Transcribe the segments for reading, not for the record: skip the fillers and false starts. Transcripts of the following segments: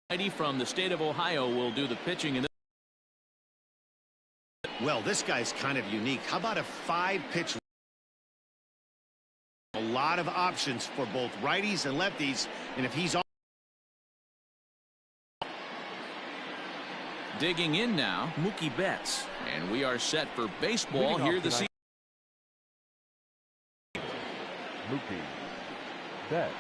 Righty from the state of Ohio will do the pitching in this. Well, this guy's kind of unique. How about a 5-pitch? A lot of options for both righties and lefties, and if he's on. Digging in now, Mookie Betts, and we are set for baseball here this evening. Mookie Betts.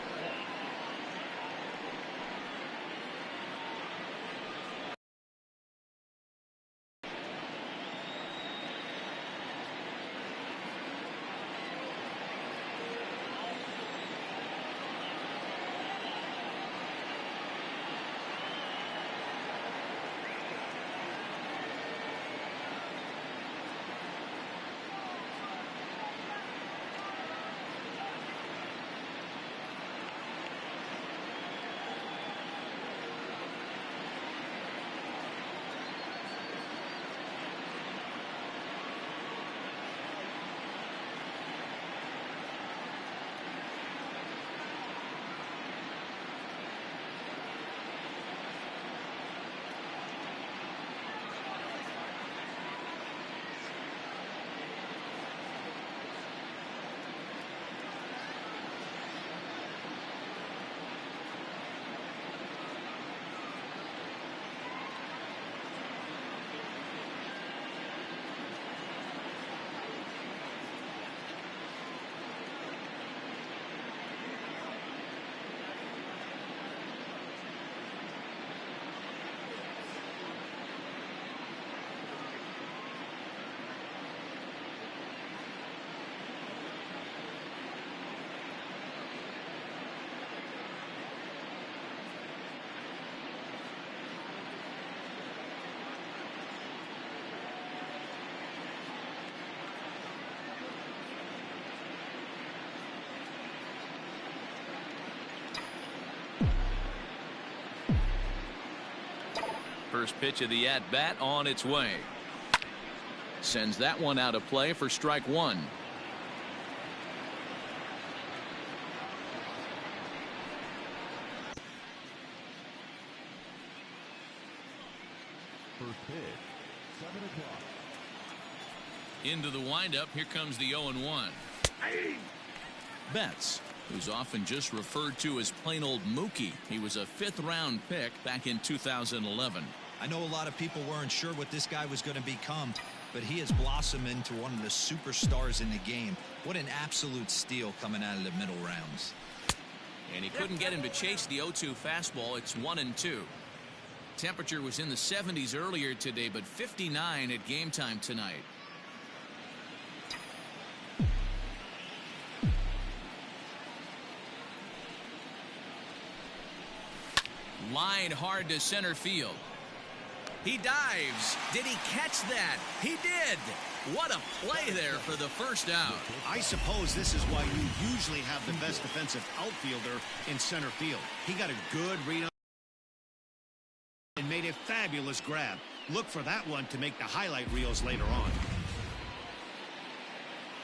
First pitch of the at-bat on its way. Sends that one out of play for strike one. First pitch, 7 o'clock. Into the windup. Here comes the 0-1. Betts, who's often just referred to as plain old Mookie. He was a 5th-round pick back in 2011. I know a lot of people weren't sure what this guy was going to become, but he has blossomed into one of the superstars in the game. What an absolute steal coming out of the middle rounds. And he couldn't get him to chase the 0-2 fastball. It's 1-2. Temperature was in the 70s earlier today, but 59 at game time tonight. Line hard to center field. He dives. Did he catch that? He did. What a play there for the first out. I suppose this is why you usually have the best defensive outfielder in center field. He got a good read on and made a fabulous grab. Look for that one to make the highlight reels later on.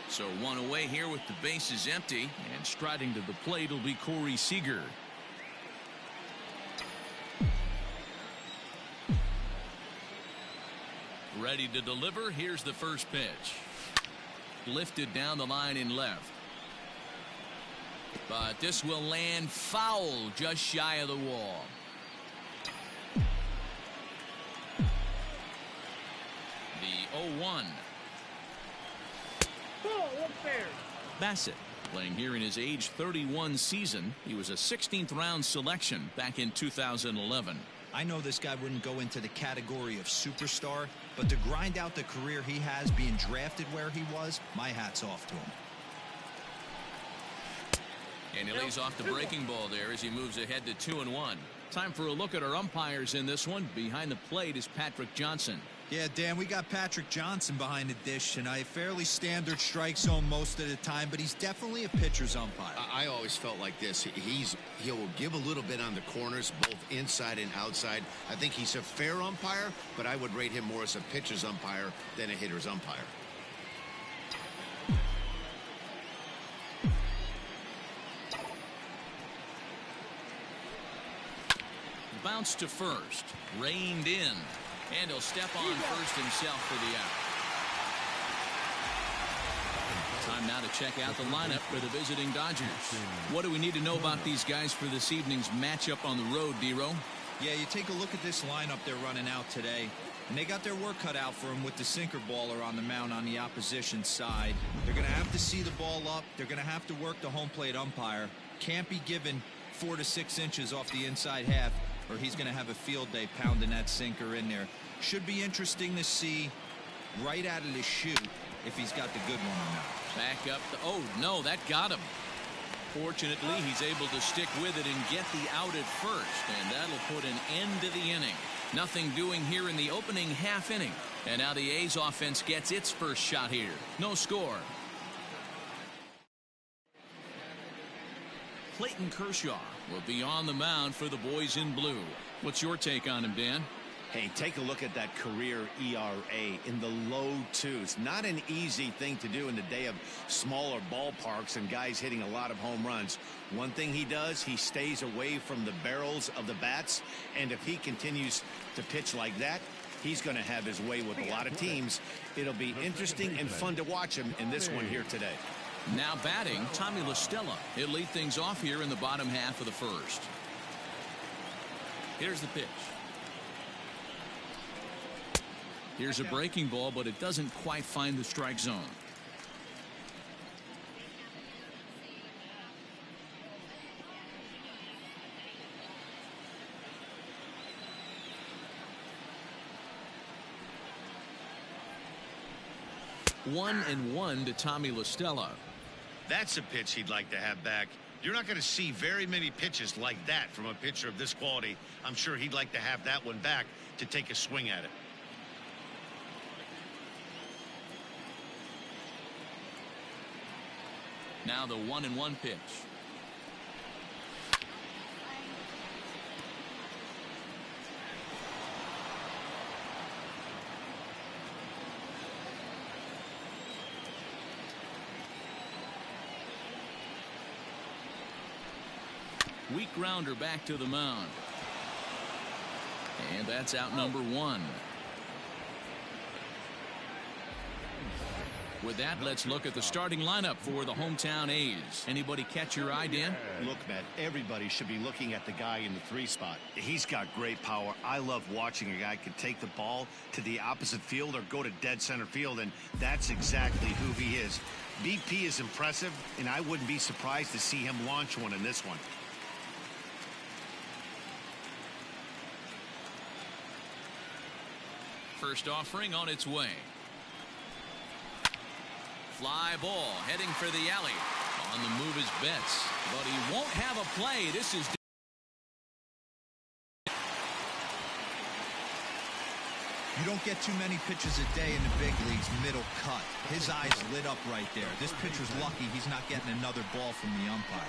So one away here with the bases empty, and striding to the plate will be Corey Seager. Ready to deliver. Here's the first pitch. Lifted down the line in left. But this will land foul just shy of the wall. The 0-1. Bassett, playing here in his age 31 season. He was a 16th round selection back in 2011. I know this guy wouldn't go into the category of superstar, but to grind out the career he has being drafted where he was, my hat's off to him. And he lays off the breaking ball there as he moves ahead to 2-1. Time for a look at our umpires in this one. Behind the plate is Patrick Johnson. Yeah, Dan, we got Patrick Johnson behind the dish tonight. Fairly standard strike zone most of the time, but he's definitely a pitcher's umpire. I always felt like this. He'll give a little bit on the corners, both inside and outside. I think he's a fair umpire, but I would rate him more as a pitcher's umpire than a hitter's umpire. bounce to first. Reined in. And he'll step on first himself for the out. Time now to check out the lineup for the visiting Dodgers. What do we need to know about these guys for this evening's matchup on the road, D-Row? Yeah, you take a look at this lineup they're running out today, and they got their work cut out for them with the sinker baller on the mound on the opposition side. They're going to have to see the ball up. They're going to have to work the home plate umpire. Can't be given 4 to 6 inches off the inside half, or he's going to have a field day pounding that sinker in there. Should be interesting to see right out of the chute if he's got the good one or not. Back up. Oh, no, that got him. Fortunately, he's able to stick with it and get the out at first, and that'll put an end to the inning. Nothing doing here in the opening half inning. And now the A's offense gets its first shot here. No score. Clayton Kershaw will be on the mound for the boys in blue. What's your take on him, Dan? Hey, take a look at that career ERA in the low 2s. Not an easy thing to do in the day of smaller ballparks and guys hitting a lot of home runs. One thing he does, he stays away from the barrels of the bats, and if he continues to pitch like that, he's going to have his way with a lot of teams. It'll be interesting and fun to watch him in this one here today. Now batting, Tommy La Stella. He'll lead things off here in the bottom half of the first. Here's the pitch. Here's a breaking ball, but it doesn't quite find the strike zone. One and one to Tommy La Stella. That's a pitch he'd like to have back. You're not going to see very many pitches like that from a pitcher of this quality. I'm sure he'd like to have that one back to take a swing at it. Now the 1-1 pitch. Weak grounder back to the mound. And that's out number 1. With that, let's look at the starting lineup for the hometown A's. Anybody catch your eye, Dan? Look, Matt, everybody should be looking at the guy in the 3 spot. He's got great power. I love watching a guy can take the ball to the opposite field or go to dead center field, and that's exactly who he is. BP is impressive, and I wouldn't be surprised to see him launch one in this one. First offering on its way. Fly ball heading for the alley. On the move is Betts, but he won't have a play. This is. You don't get too many pitches a day in the big leagues middle cut. His eyes lit up right there. This pitcher's lucky he's not getting another ball from the umpire.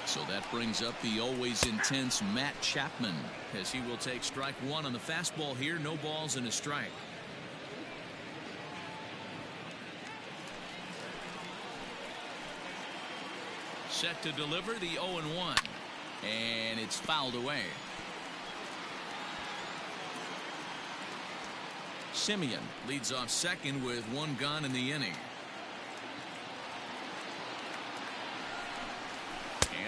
So that brings up the always intense Matt Chapman, as he will take strike 1 on the fastball here. No balls and a strike. Set to deliver the 0-1. And it's fouled away. Simeon leads off second with 1 gone in the inning.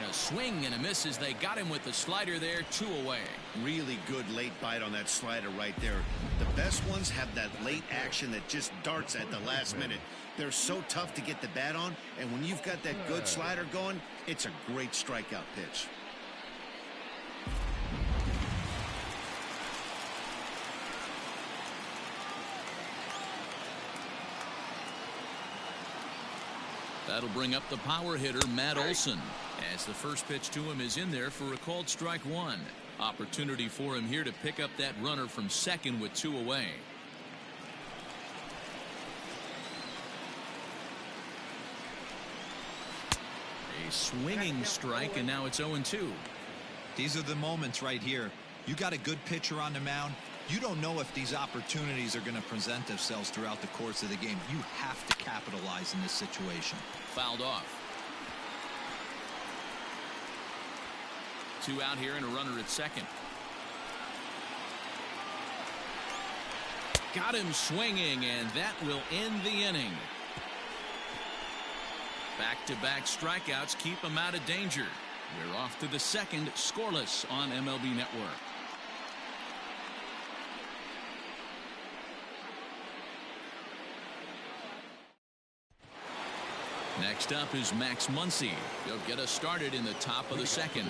A swing and a miss as they got him with the slider there. 2 away. Really good late bite on that slider right there. The best ones have that late action that just darts at the last minute. They're so tough to get the bat on, and when you've got that good slider going, it's a great strikeout pitch. That'll bring up the power hitter, Matt Olson, as the first pitch to him is in there for a called strike 1. Opportunity for him here to pick up that runner from second with 2 away. A swinging strike, and now it's 0-2. These are the moments right here. You got a good pitcher on the mound. You don't know if these opportunities are going to present themselves throughout the course of the game. You have to capitalize in this situation. Fouled off. 2 out here and a runner at second. Got him swinging, and that will end the inning. Back-to-back strikeouts keep him out of danger. We're off to the second, scoreless on MLB Network. Next up is Max Muncy. He'll get us started in the top of the second.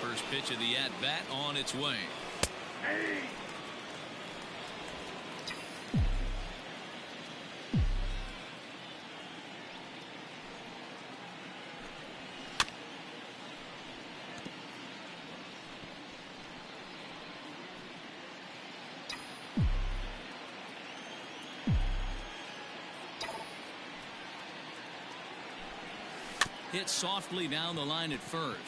First pitch of the at-bat on its way. Hit softly down the line at first.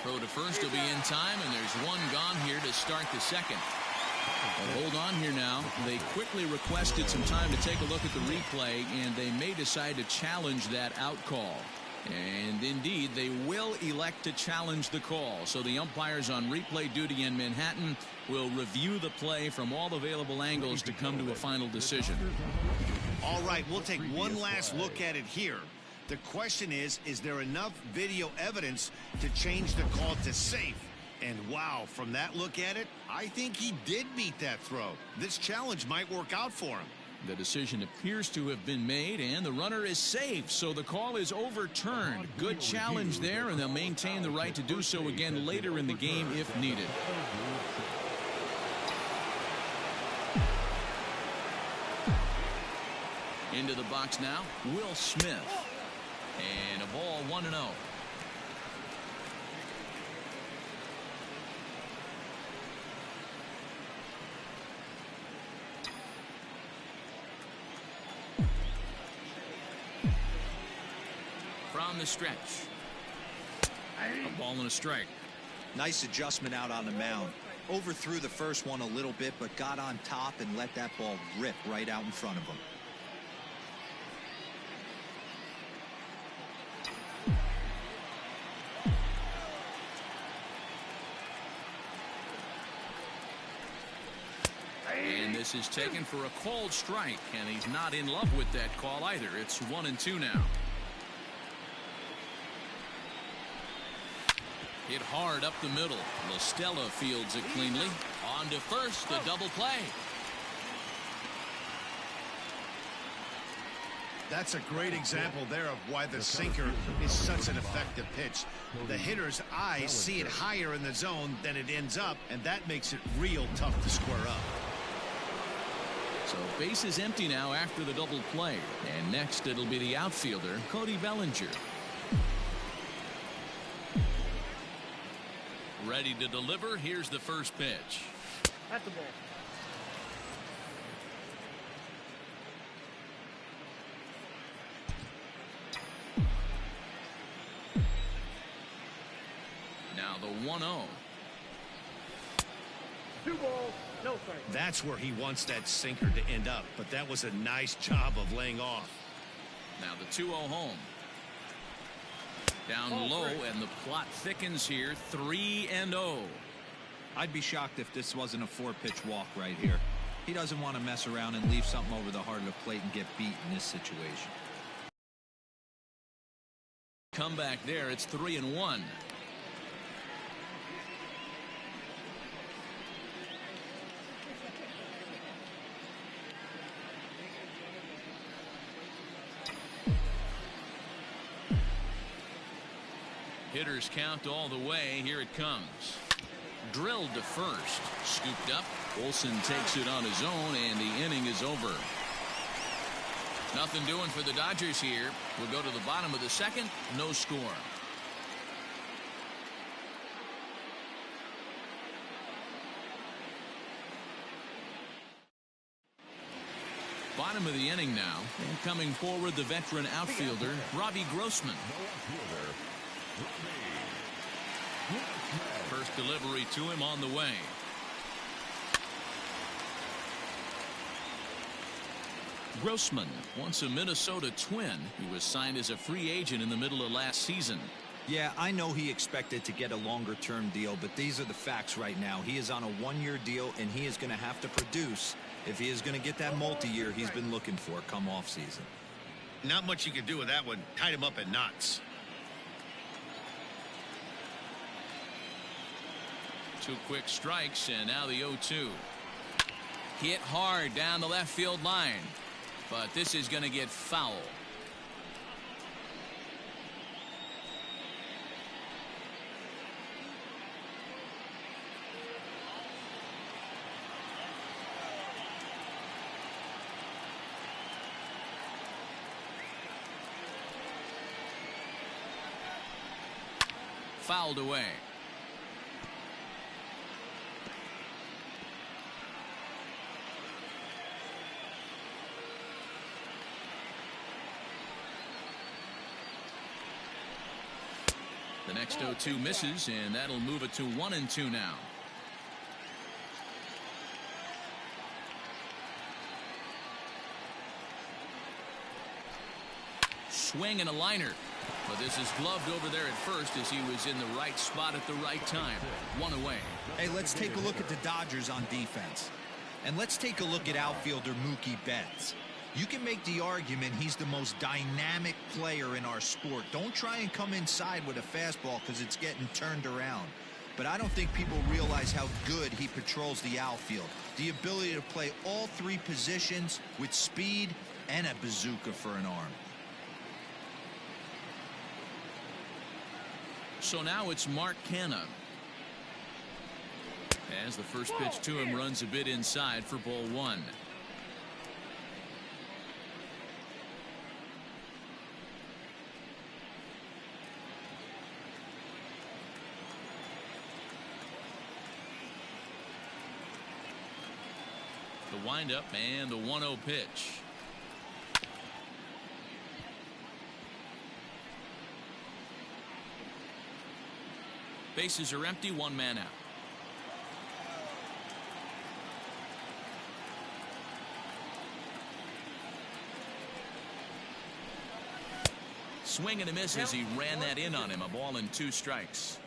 Throw to first will be in time, and there's one gone here to start the second. Well, hold on here now. They quickly requested some time to take a look at the replay, and they may decide to challenge that out call. And indeed, they will elect to challenge the call. So the umpires on replay duty in Manhattan will review the play from all available angles to come to a final decision. All right, we'll take one last look at it here. The question is there enough video evidence to change the call to safe? And wow, from that look at it, I think he did beat that throw. This challenge might work out for him. The decision appears to have been made, and the runner is safe, so the call is overturned. Good challenge there, and they'll maintain the right to do so again later in the game if needed. Into the box now, Will Smith. And a ball 1-0. From the stretch. A ball and a strike. Nice adjustment out on the mound. Overthrew the first one a little bit, but got on top and let that ball rip right out in front of him. And this is taken for a called strike, and he's not in love with that call either. It's 1-2 now. Hit hard up the middle. LaStella fields it cleanly. On to first, a double play. That's a great example there of why the sinker is such an effective pitch. The hitter's eyes see it higher in the zone than it ends up, and that makes it real tough to square up. So base is empty now after the double play. And next it'll be the outfielder, Cody Bellinger. Ready to deliver. Here's the first pitch. At the ball. Now the 1-0. 2 balls, no strike. That's where he wants that sinker to end up, but that was a nice job of laying off. Now the 2-0 home. Down low, and the plot thickens here. 3-0. I'd be shocked if this wasn't a 4-pitch walk right here. He doesn't want to mess around and leave something over the heart of the plate and get beat in this situation. Come back there. It's 3-1. Hitters count all the way. Here it comes. Drilled to first. Scooped up. Olsen takes it on his own, and the inning is over. Nothing doing for the Dodgers here. We'll go to the bottom of the second. No score. bottom of the inning now. And coming forward, the veteran outfielder, Robbie Grossman. First delivery to him on the way. Grossman, once a Minnesota Twin, he was signed as a free agent in the middle of last season. Yeah, I know he expected to get a longer-term deal, but these are the facts right now. He is on a one-year deal, and he is going to have to produce if he is going to get that multi-year he's been looking for come off-season. Not much you can do with that one. Tied him up in knots. 2 quick strikes, and now the 0-2. Hit hard down the left field line, but this is going to get foul. Fouled away. The next 0-2 misses, and that'll move it to 1-2 now. Swing and a liner. But this is gloved over there at first as he was in the right spot at the right time. 1 away. Hey, let's take a look at the Dodgers on defense. And let's take a look at outfielder Mookie Betts. You can make the argument he's the most dynamic player in our sport. Don't try and come inside with a fastball because it's getting turned around. But I don't think people realize how good he patrols the outfield. The ability to play all 3 positions with speed and a bazooka for an arm. So now it's Mark Canha. As the first pitch to him runs a bit inside for ball 1. The windup and the 1-0 pitch. Bases are empty, 1 man out. Swing and a miss as he ran that in on him. A ball and 2 strikes.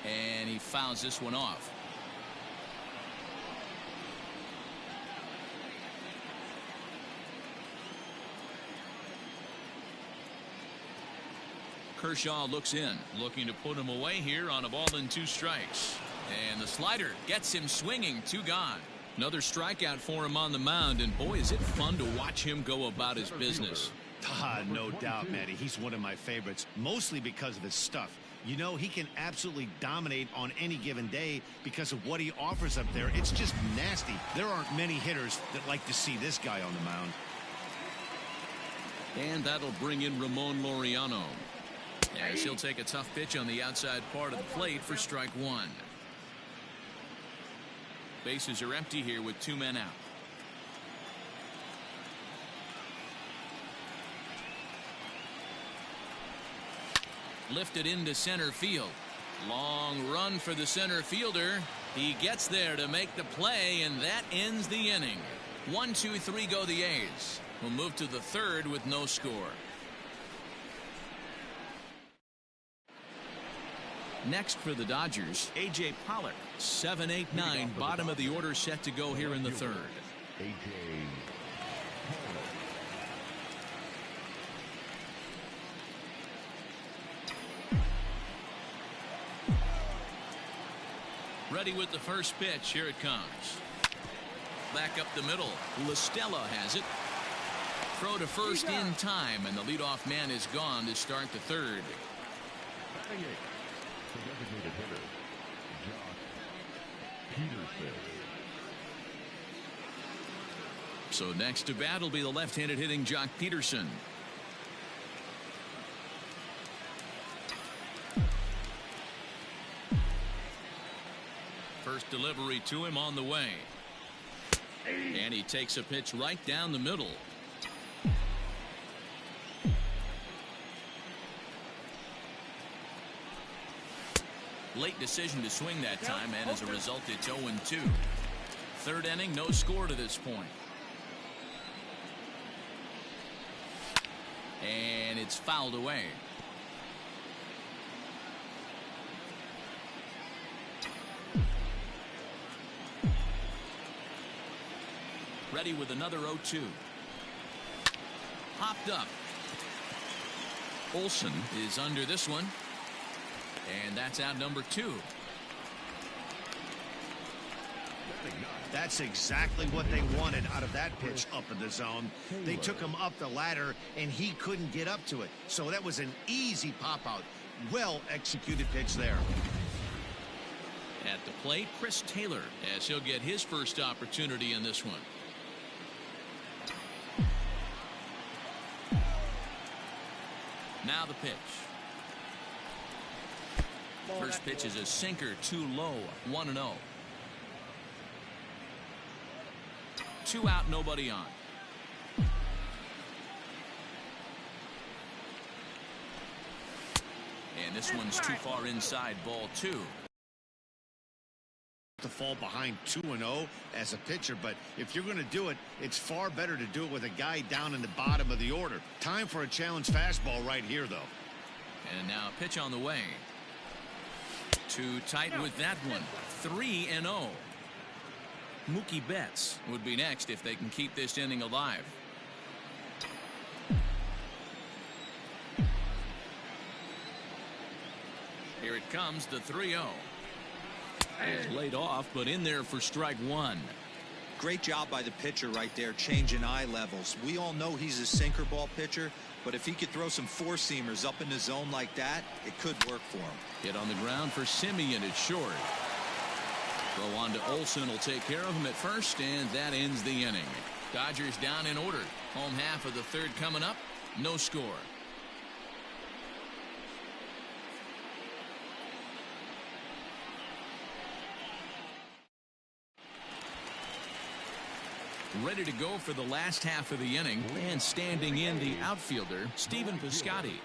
And he fouls this one off. Kershaw looks in, looking to put him away here on a ball and 2 strikes. And the slider gets him swinging, 2 gone. Another strikeout for him on the mound, and boy, is it fun to watch him go about his business. No doubt, Matty. He's one of my favorites, mostly because of his stuff. You know, he can absolutely dominate on any given day because of what he offers up there. It's just nasty. There aren't many hitters that like to see this guy on the mound. And that'll bring in Ramon Laureano, as he'll take a tough pitch on the outside part of the plate for strike 1. Bases are empty here with 2 men out. Lifted into center field. Long run for the center fielder. He gets there to make the play, and that ends the inning. 1-2-3 go the A's. We'll move to the 3rd with no score. Next for the Dodgers, A.J. Pollock. 7-8-9, bottom of the order set to go here in the 3rd. A.J. Ready with the first pitch. Here it comes. Back up the middle. LaStella has it. Throw to first in time, and the leadoff man is gone to start the 3rd. Batting 8th, the designated hitter, Josh Peterson. So next to bat will be the left-handed hitting Jock Peterson. First delivery to him on the way. And he takes a pitch right down the middle. Late decision to swing that time, and as a result, it's 0-2. Third inning, no score to this point. And it's fouled away. Ready with another 0-2. Popped up. Olsen is under this one. And that's out number 2. That's exactly what they wanted out of that pitch up in the zone. They took him up the ladder, and he couldn't get up to it. So that was an easy pop-out. Well-executed pitch there. At the plate, Chris Taylor, as he'll get his first opportunity in this one. Now the pitch. First pitch is a sinker, too low. 1-0. 2 out, nobody on. And this one's too far inside, ball 2. To fall behind 2-0 as a pitcher, but if you're going to do it, it's far better to do it with a guy down in the bottom of the order. Time for a challenge fastball right here, though. And now a pitch on the way. Too tight with that one. 3-0. Mookie Betts would be next if they can keep this inning alive. Here it comes, the 3-0. It's laid off, but in there for strike 1. Great job by the pitcher right there, changing eye levels. We all know he's a sinker ball pitcher, but if he could throw some four-seamers up in the zone like that, it could work for him. Hit on the ground for Simeon. It's short. Throw on to Olsen will take care of him at first, and that ends the inning. Dodgers down in order. Home half of the third coming up. No score. Ready to go for the last half of the inning, and standing in the outfielder, Stephen Piscotty.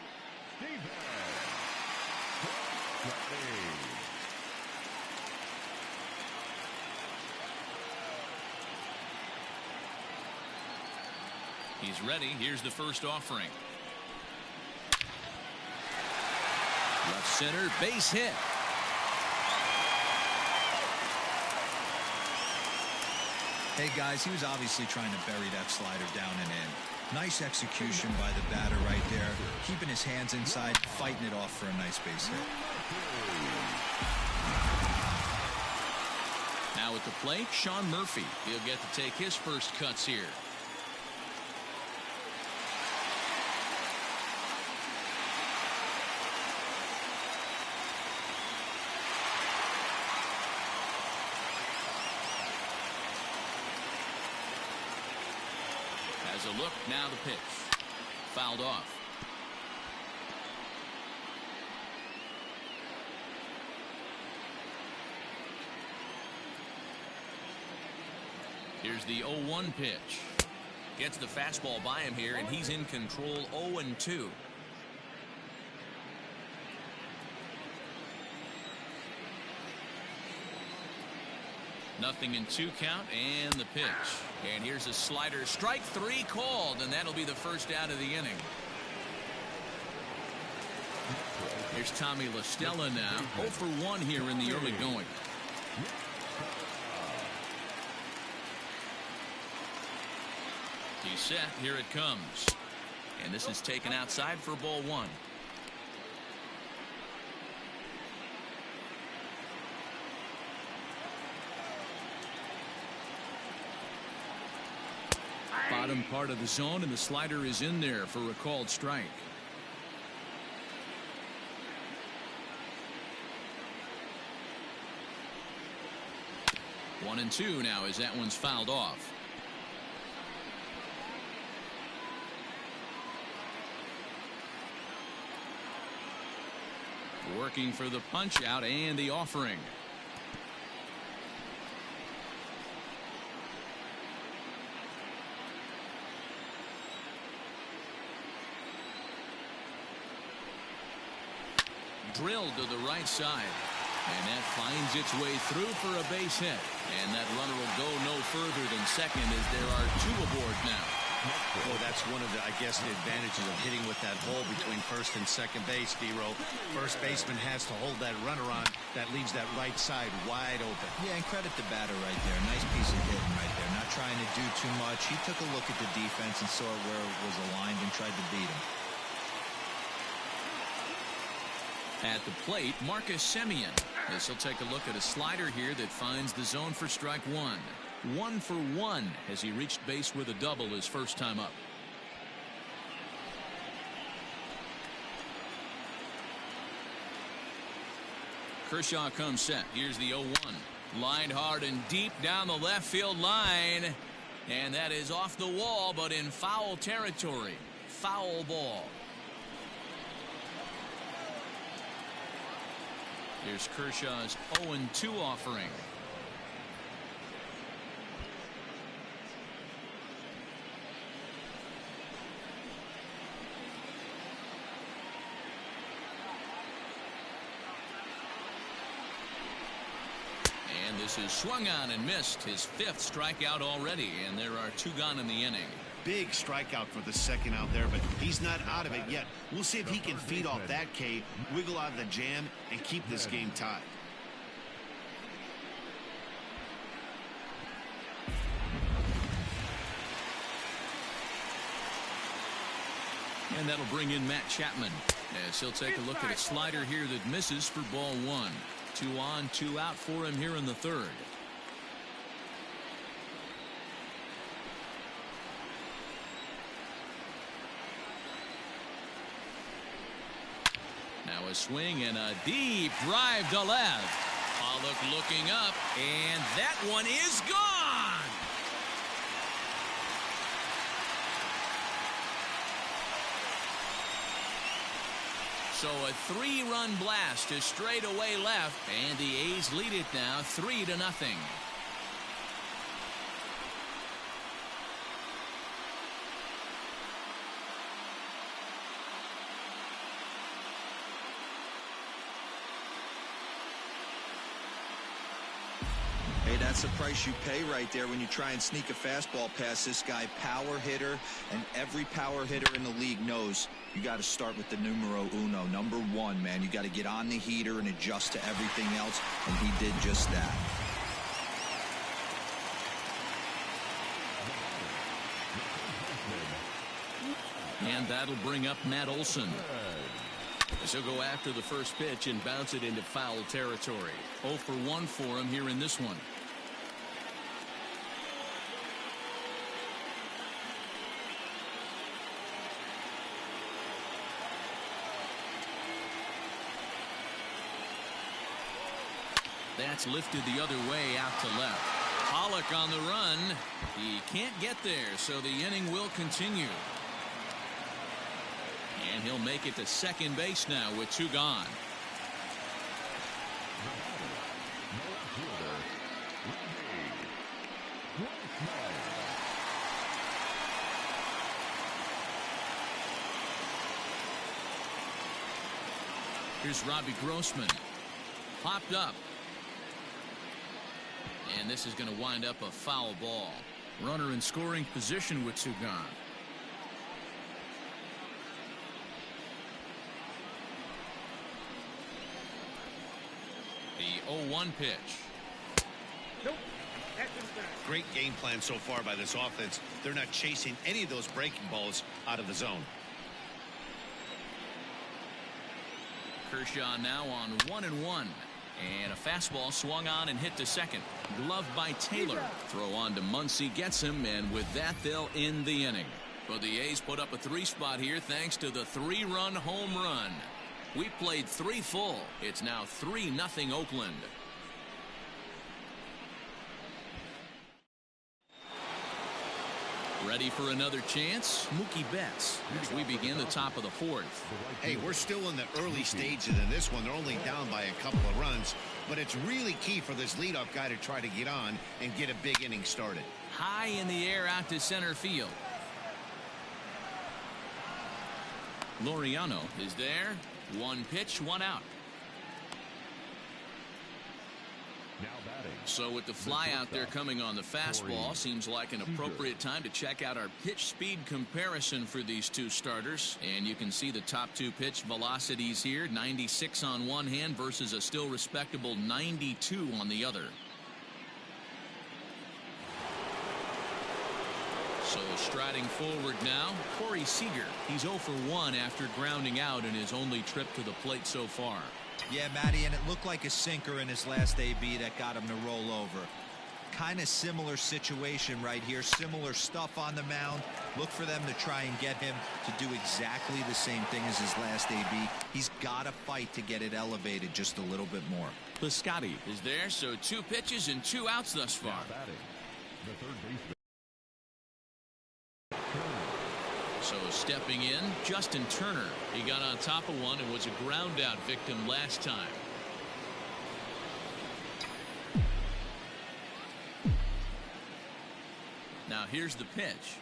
He's ready. Here's the first offering. Left center, base hit. Hey guys, he was obviously trying to bury that slider down and in. Nice execution by the batter right there, keeping his hands inside, fighting it off for a nice base hit. Now at the plate, Sean Murphy. He'll get to take his first cuts here. As a look, now the pitch. Fouled off. Here's the 0-1 pitch. Gets the fastball by him here, and he's in control. 0-2. Nothing in 2 count, and the pitch. And here's a slider. Strike 3 called, and that'll be the first out of the inning. Here's Tommy La Stella now. 0 for 1 here in the early going. He's set. Here it comes. And this is taken outside for ball 1. Bottom part of the zone, and the slider is in there for a called strike. One and two now as that one's fouled off. Working for the punch out and the offering. Drilled to the right side. And that finds its way through for a base hit. And that runner will go no further than second as there are two aboard now. Well, that's one of the, I guess, the advantages of hitting with that hole between first and second base, D-Row. First baseman has to hold that runner on. That leaves that right side wide open. Yeah, and credit the batter right there. Nice piece of hitting right there. Not trying to do too much. He took a look at the defense and saw where it was aligned and tried to beat him. At the plate, Marcus Semien. This will take a look at a slider here that finds the zone for strike one. 1 for 1 as he reached base with a double his first time up. Kershaw comes set. Here's the 0-1. Lined hard and deep down the left field line. And that is off the wall, but in foul territory. Foul ball. Here's Kershaw's 0-2 offering. And this is swung on and missed. His 5th strikeout already, and there are 2 gone in the inning. Big strikeout for the second out there, but he's not out of it yet. We'll see if he can feed off that K, wiggle out of the jam, and keep this game tied. And that'll bring in Matt Chapman as he'll take a look at a slider here that misses for ball 1. 2 on, 2 out for him here in the 3rd. Now a swing and a deep drive to left. Pollock looking up, and that one is gone. So a 3-run blast to straightaway left, and the A's lead it now 3-0. Hey, that's the price you pay right there when you try and sneak a fastball past this guy. Power hitter, and every power hitter in the league knows you got to start with the numero uno, number 1, man. You got to get on the heater and adjust to everything else, and he did just that. And that'll bring up Matt Olson. So go after the first pitch and bounce it into foul territory. 0 for 1 for him here in this one. That's lifted the other way out to left. Pollock on the run. He can't get there, so the inning will continue. And he'll make it to second base now with 2 gone. Here's Robbie Grossman. Popped up. And this is going to wind up a foul ball. Runner in scoring position with 2 gone. The 0-1 pitch. Nope. That's inside. Great game plan so far by this offense. They're not chasing any of those breaking balls out of the zone. Kershaw now on 1-1. And a fastball swung on and hit to second. Gloved by Taylor. Throw on to Muncy gets him, and with that they'll end the inning. But the A's put up a 3 spot here thanks to the 3-run home run. We played 3 full. It's now 3-0 Oakland. Ready for another chance? Mookie Betts as we begin the top of the fourth. Hey, we're still in the early stages in this one. They're only down by a couple of runs, but it's really key for this leadoff guy to try to get on and get a big inning started. High in the air out to center field. Laureano is there. One pitch, one out. Now batting. So with the fly out there coming on the fastball, seems like an appropriate time to check out our pitch speed comparison for these two starters. And you can see the top two pitch velocities here, 96 on one hand versus a still respectable 92 on the other. So striding forward now, Corey Seager. He's 0 for 1 after grounding out in his only trip to the plate so far. Yeah, Matty, and it looked like a sinker in his last AB that got him to roll over. Kind of similar situation right here. Similar stuff on the mound. Look for them to try and get him to do exactly the same thing as his last AB. He's got to fight to get it elevated just a little bit more. Piscotty is there, so 2 pitches and 2 outs thus far. Now batting. The third baseman. So stepping in, Justin Turner. He got on top of one and was a ground out victim last time. Now here's the pitch.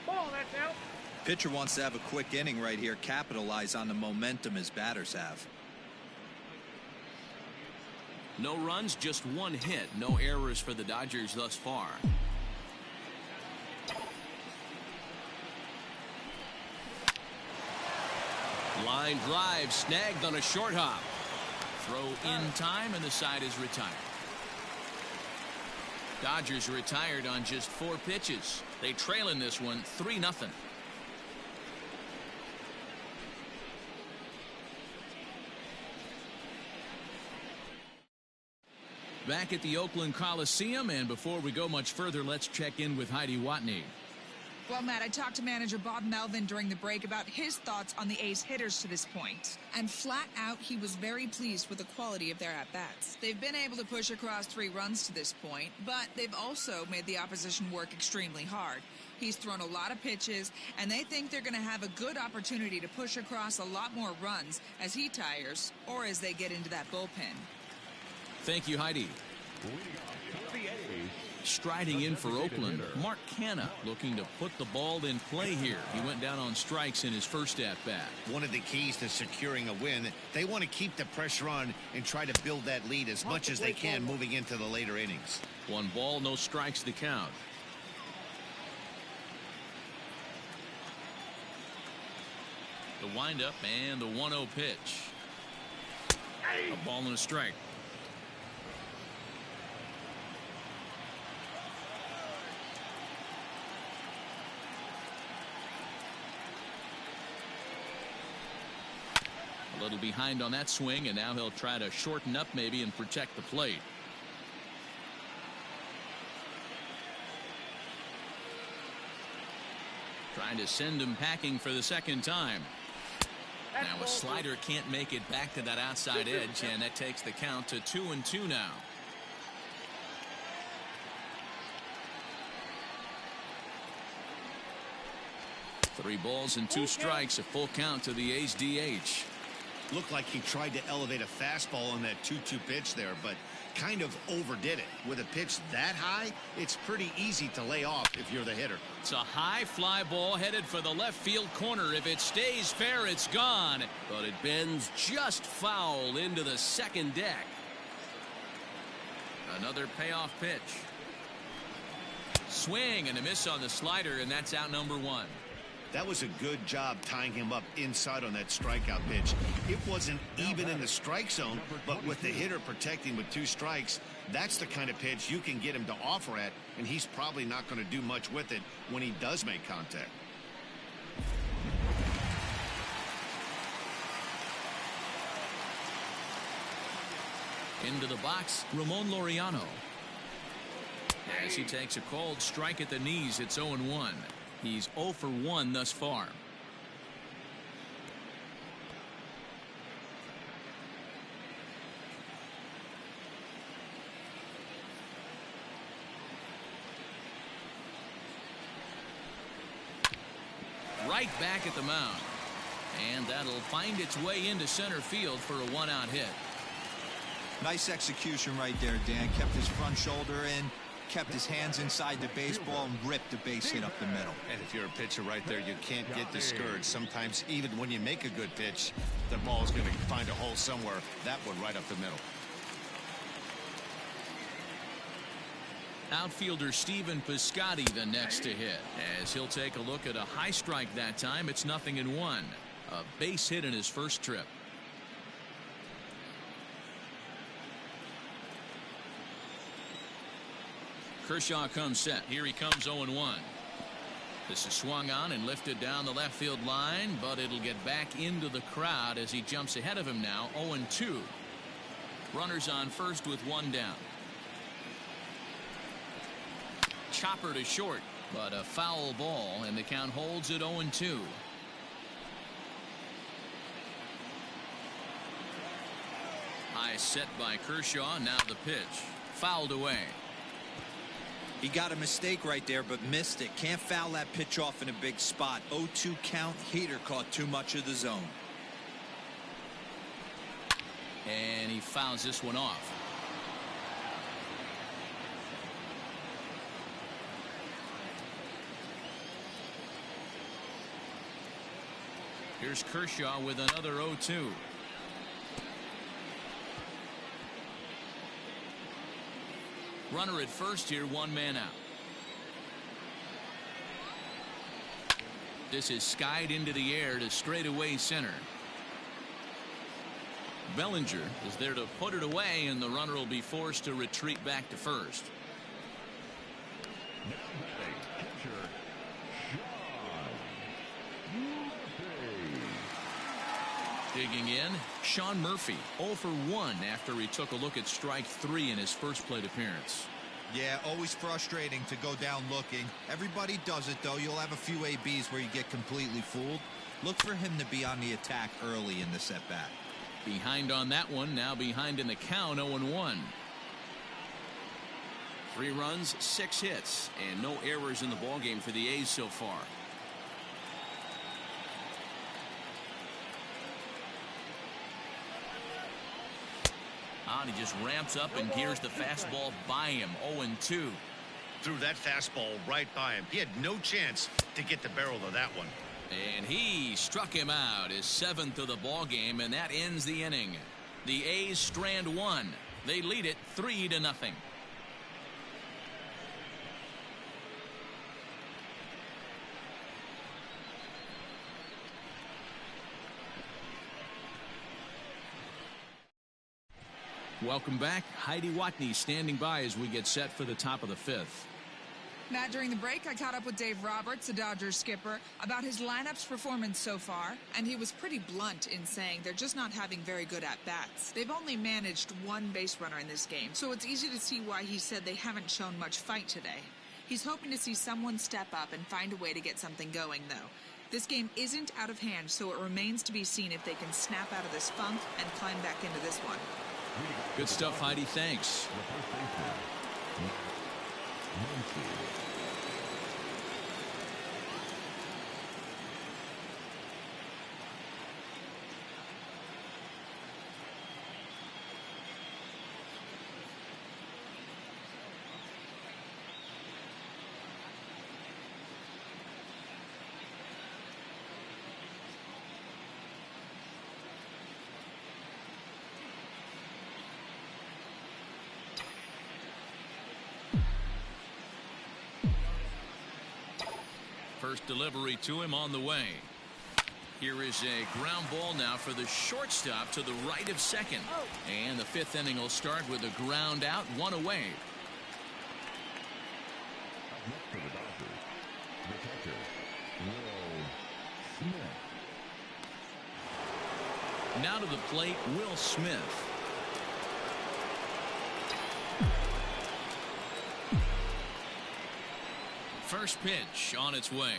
Ball, that's out. Pitcher wants to have a quick inning right here, capitalize on the momentum his batters have. No runs, just 1 hit. No errors for the Dodgers thus far. Line drive snagged on a short hop. Throw in time and the side is retired. Dodgers retired on just 4 pitches. They trail in this one 3-0. Back at the Oakland Coliseum, and before we go much further, let's check in with Heidi Watney. Well, Matt, I talked to manager Bob Melvin during the break about his thoughts on the A's hitters to this point. And flat out, he was very pleased with the quality of their at-bats. They've been able to push across 3 runs to this point, but they've also made the opposition work extremely hard. He's thrown a lot of pitches, and they think they're going to have a good opportunity to push across a lot more runs as he tires or as they get into that bullpen. Thank you, Heidi. Striding in for Oakland, Mark Canha looking to put the ball in play here. He went down on strikes in his first at-bat. One of the keys to securing a win, they want to keep the pressure on and try to build that lead as much as they can moving into the later innings. 1 ball, no strikes to count. The windup and the 1-0 pitch. A ball and a strike. A little behind on that swing, and now he'll try to shorten up maybe and protect the plate. Trying to send him packing for the second time. Now a slider can't make it back to that outside edge, and that takes the count to 2-2 now. Three balls and 2 strikes, a full count to the A's DH. Looked like he tried to elevate a fastball on that 2-2 pitch there, but kind of overdid it. With a pitch that high, it's pretty easy to lay off if you're the hitter. It's a high fly ball headed for the left field corner. If it stays fair, it's gone, but it bends just foul into the second deck. Another payoff pitch. Swing and a miss on the slider, and that's out number 1. That was a good job tying him up inside on that strikeout pitch. It wasn't even in the strike zone, but with the hitter protecting with 2 strikes, that's the kind of pitch you can get him to offer at, and he's probably not going to do much with it when he does make contact. Into the box, Ramon Laureano. As he takes a cold strike at the knees, it's 0-1. He's 0 for 1 thus far. right back at the mound. And that'll find its way into center field for a one-out hit. Nice execution right there, Dan. Kept his front shoulder in, kept his hands inside the baseball, and ripped the base hit up the middle. And if you're a pitcher right there, you can't get discouraged. Sometimes, even when you make a good pitch, the ball's going to find a hole somewhere. That one right up the middle. Outfielder Steven Piscotty the next to hit, as he'll take a look at a high strike that time. It's 0-1. A base hit in his first trip. Kershaw comes set. Here he comes 0-1. This is swung on and lifted down the left field line, but it'll get back into the crowd as he jumps ahead of him now. 0-2. Runners on first with one down. Chopper to short, but a foul ball, and the count holds at 0-2. High set by Kershaw. Now the pitch. Fouled away. He got a mistake right there, but missed it. Can't foul that pitch off in a big spot. 0-2 count. Heater caught too much of the zone. And he fouls this one off. Here's Kershaw with another 0-2. Runner at first here, one man out. This is skied into the air to straightaway center. Bellinger is there to put it away, and the runner will be forced to retreat back to first. Now batting, catcher, Digging in, Sean Murphy, 0 for 1 after he took a look at strike 3 in his first plate appearance. Yeah, always frustrating to go down looking. Everybody does it, though. You'll have a few ABs where you get completely fooled. Look for him to be on the attack early in the at-bat. Behind on that one, now behind in the count, 0-1. 3 runs, 6 hits, and no errors in the ballgame for the A's so far. And he just ramps up and gears the fastball by him. 0-2. Threw that fastball right by him. He had no chance to get the barrel of that one. And he struck him out, his 7th of the ball game, and that ends the inning. The A's strand 1. They lead it 3-0. Welcome back. Heidi Watney standing by as we get set for the top of the 5th. Matt, during the break, I caught up with Dave Roberts, the Dodgers skipper, about his lineup's performance so far, and he was pretty blunt in saying they're just not having very good at-bats. They've only managed 1 base runner in this game, so it's easy to see why he said they haven't shown much fight today. He's hoping to see someone step up and find a way to get something going, though. This game isn't out of hand, so it remains to be seen if they can snap out of this funk and climb back into this one. Good stuff, Heidi. Thanks. First delivery to him on the way. Here is a ground ball now for the shortstop to the right of second. And the 5th inning will start with a ground out, 1 away. Up next for the Dodgers, the catcher, Will Smith. Now to the plate, Will Smith. First pitch on its way.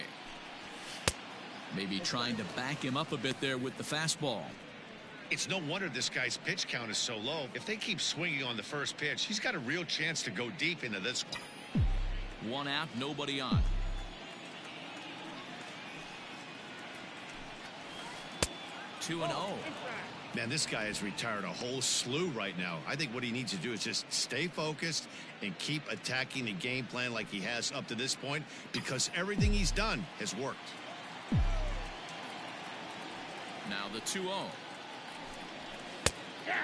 Maybe trying to back him up a bit there with the fastball. It's no wonder this guy's pitch count is so low. If they keep swinging on the first pitch, he's got a real chance to go deep into this one. 1 out, nobody on. 2-0. Man, this guy has retired a whole slew right now. I think what he needs to do is just stay focused and keep attacking the game plan like he has up to this point, because everything he's done has worked. Now the 2-0. Yeah.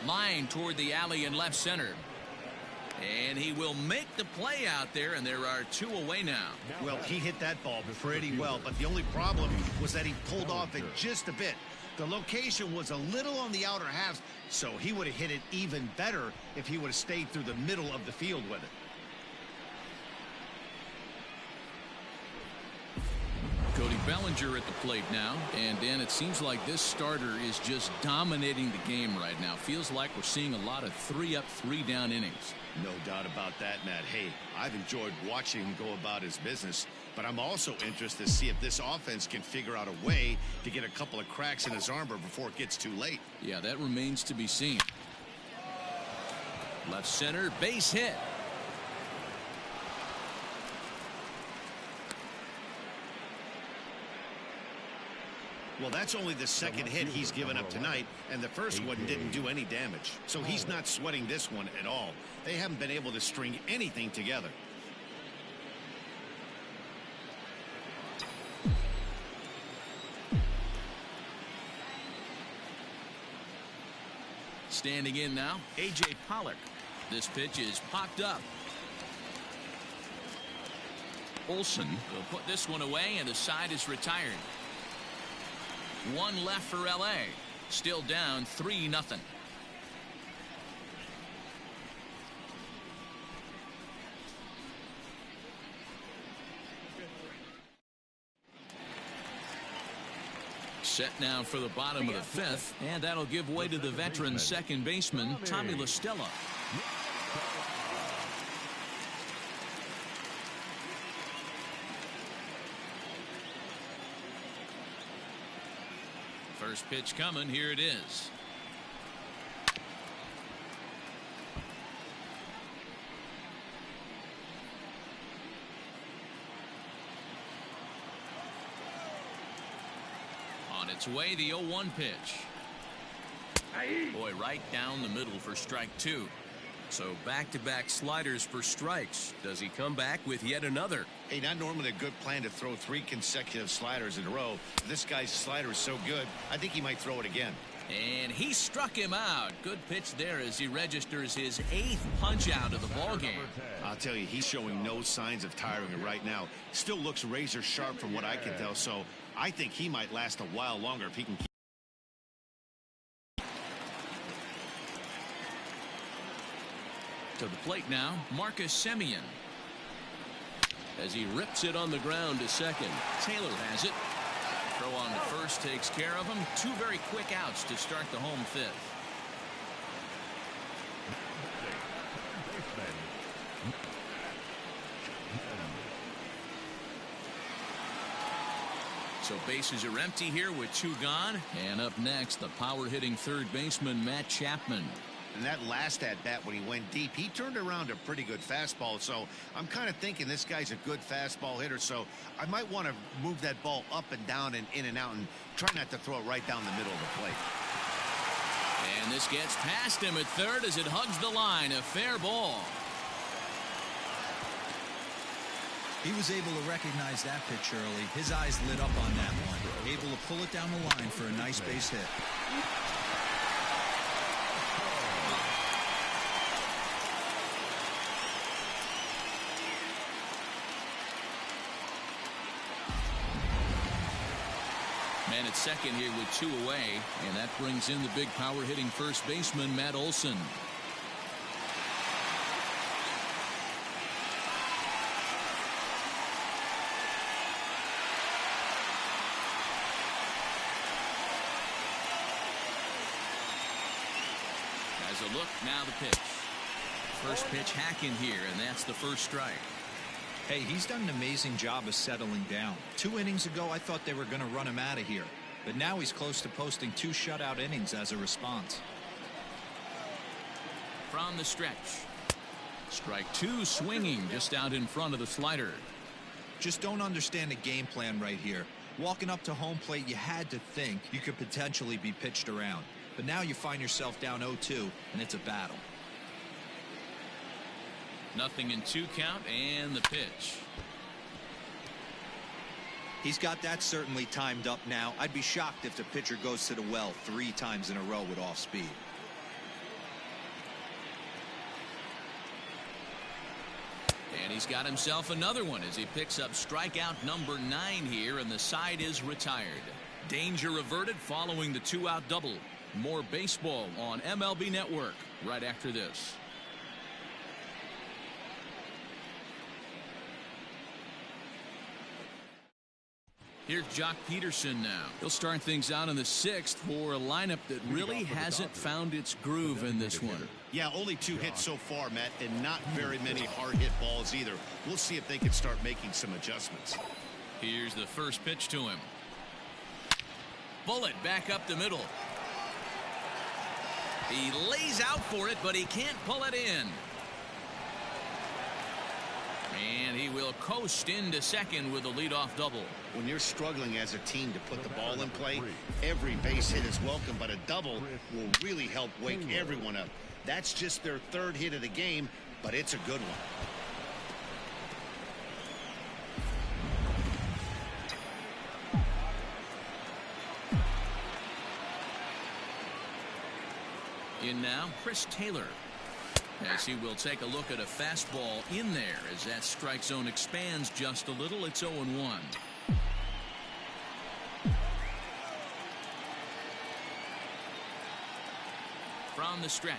Line toward the alley in left center. And he will make the play out there, and there are 2 away now. Well, he hit that ball pretty well, but the only problem was that he pulled off it just a bit. The location was a little on the outer half, so he would have hit it even better if he would have stayed through the middle of the field with it. Cody Bellinger at the plate now. And, Dan, it seems like this starter is just dominating the game right now. Feels like we're seeing a lot of 3-up, 3-down innings. No doubt about that, Matt. Hey, I've enjoyed watching him go about his business, but I'm also interested to see if this offense can figure out a way to get a couple of cracks in his armor before it gets too late. Yeah, that remains to be seen. Left center, base hit. Well, that's only the second hit he's given up tonight, and the first one didn't do any damage. So he's not sweating this one at all. They haven't been able to string anything together. Standing in now, A.J. Pollock. This pitch is popped up. Olsen will put this one away, and the side is retired. One left for L.A. Still down 3-0. Set now for the bottom of the 5th, and that'll give way to the veteran second baseman, Tommy La Stella. First pitch coming. Here it is. On its way, the 0-1 pitch. Boy, right down the middle for strike 2. So back-to-back sliders for strikes. Does he come back with yet another? Hey, not normally a good plan to throw 3 consecutive sliders in a row. This guy's slider is so good, I think he might throw it again. And he struck him out. Good pitch there as he registers his 8th punch out of the ball game. I'll tell you, he's showing no signs of tiring right now. Still looks razor sharp from what I can tell, so I think he might last a while longer if he can keep. To the plate now, Marcus Semien. As he rips it on the ground to second. Taylor has it. Throw on to first takes care of him. 2 very quick outs to start the home 5th. So bases are empty here with 2 gone. And up next, the power-hitting third baseman, Matt Chapman. And that last at-bat when he went deep, he turned around a pretty good fastball. So I'm kind of thinking this guy's a good fastball hitter. So I might want to move that ball up and down and in and out and try not to throw it right down the middle of the plate. And this gets past him at third as it hugs the line. A fair ball. He was able to recognize that pitch early. His eyes lit up on that one. Able to pull it down the line for a nice base hit. Man at second here with 2 away, and that brings in the big power hitting first baseman, Matt Olson. As a look, now the pitch. First pitch hacking here, and that's the first strike. Hey, he's done an amazing job of settling down. 2 innings ago, I thought they were going to run him out of here. But now he's close to posting 2 shutout innings as a response. From the stretch. Strike two, swinging just out in front of the slider. Just don't understand the game plan right here. Walking up to home plate, you had to think you could potentially be pitched around. But now you find yourself down 0-2, and it's a battle. 0-2 count, and the pitch. He's got that certainly timed up now. I'd be shocked if the pitcher goes to the well 3 times in a row with off speed. And he's got himself another one as he picks up strikeout number 9 here, and the side is retired. Danger averted following the 2-out double. More baseball on MLB Network right after this. Here's Jock Peterson now. He'll start things out in the 6th for a lineup that really hasn't found its groove in this one. Yeah, only 2 hits so far, Matt, and not very many hard-hit balls either. We'll see if they can start making some adjustments. Here's the first pitch to him. Bullet back up the middle. He lays out for it, but he can't pull it in. And he will coast into second with a leadoff double. When you're struggling as a team to put the ball in play, every base hit is welcome, but a double will really help wake everyone up. That's just their 3rd hit of the game, but it's a good one. In now, Chris Taylor. As he will take a look at a fastball in there as that strike zone expands just a little. It's 0-1. From the stretch.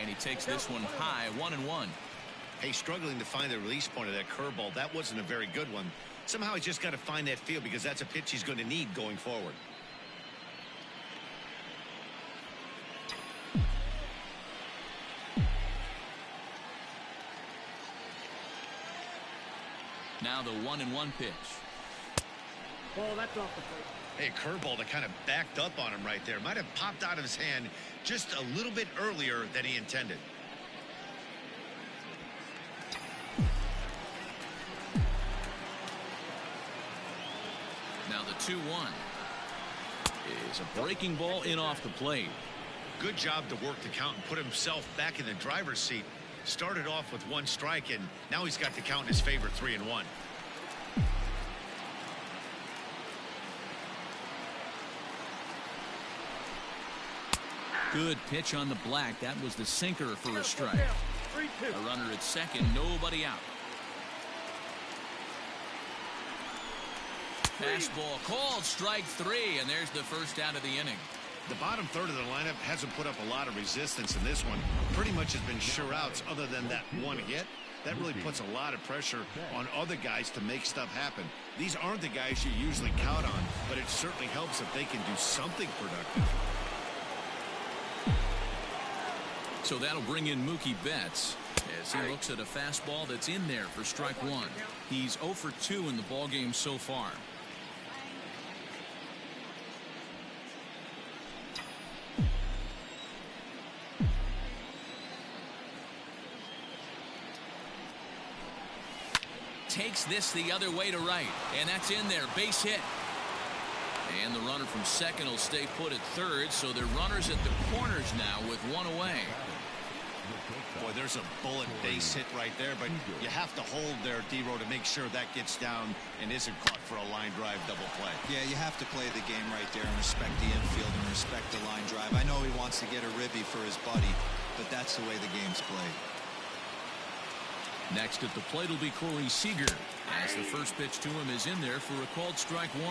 And he takes this one high, 1-1. Hey, struggling to find the release point of that curveball. That wasn't a very good one. Somehow he's just got to find that feel because that's a pitch he's going to need going forward. Now the 1-1 pitch. Ball, that's off the plate. Hey, curveball that kind of backed up on him right there. Might have popped out of his hand just a little bit earlier than he intended. Now the 2-1 is a breaking ball in off the plate. Good job to work the count and put himself back in the driver's seat. Started off with 1 strike, and now he's got the count in his favor, 3-1. Good pitch on the black. That was the sinker for a strike. 3-2. A runner at second, nobody out. Fastball called, strike 3, and there's the first out of the inning. The bottom third of the lineup hasn't put up a lot of resistance in this one. Pretty much has been sure outs other than that 1 hit. That really puts a lot of pressure on other guys to make stuff happen. These aren't the guys you usually count on, but it certainly helps if they can do something productive. So that'll bring in Mookie Betts as he looks at a fastball that's in there for strike 1. He's 0 for 2 in the ballgame so far. Takes this the other way to right, and that's in there, base hit. And the runner from second will stay put at third, so they're runners at the corners now with 1 away. Boy, there's a bullet base hit right there, but you have to hold there, D-Row, to make sure that gets down and isn't caught for a line drive double play. Yeah, you have to play the game right there and respect the infield and respect the line drive. I know he wants to get a ribby for his buddy, but that's the way the game's played. Next at the plate will be Corey Seager as the first pitch to him is in there for a called strike 1.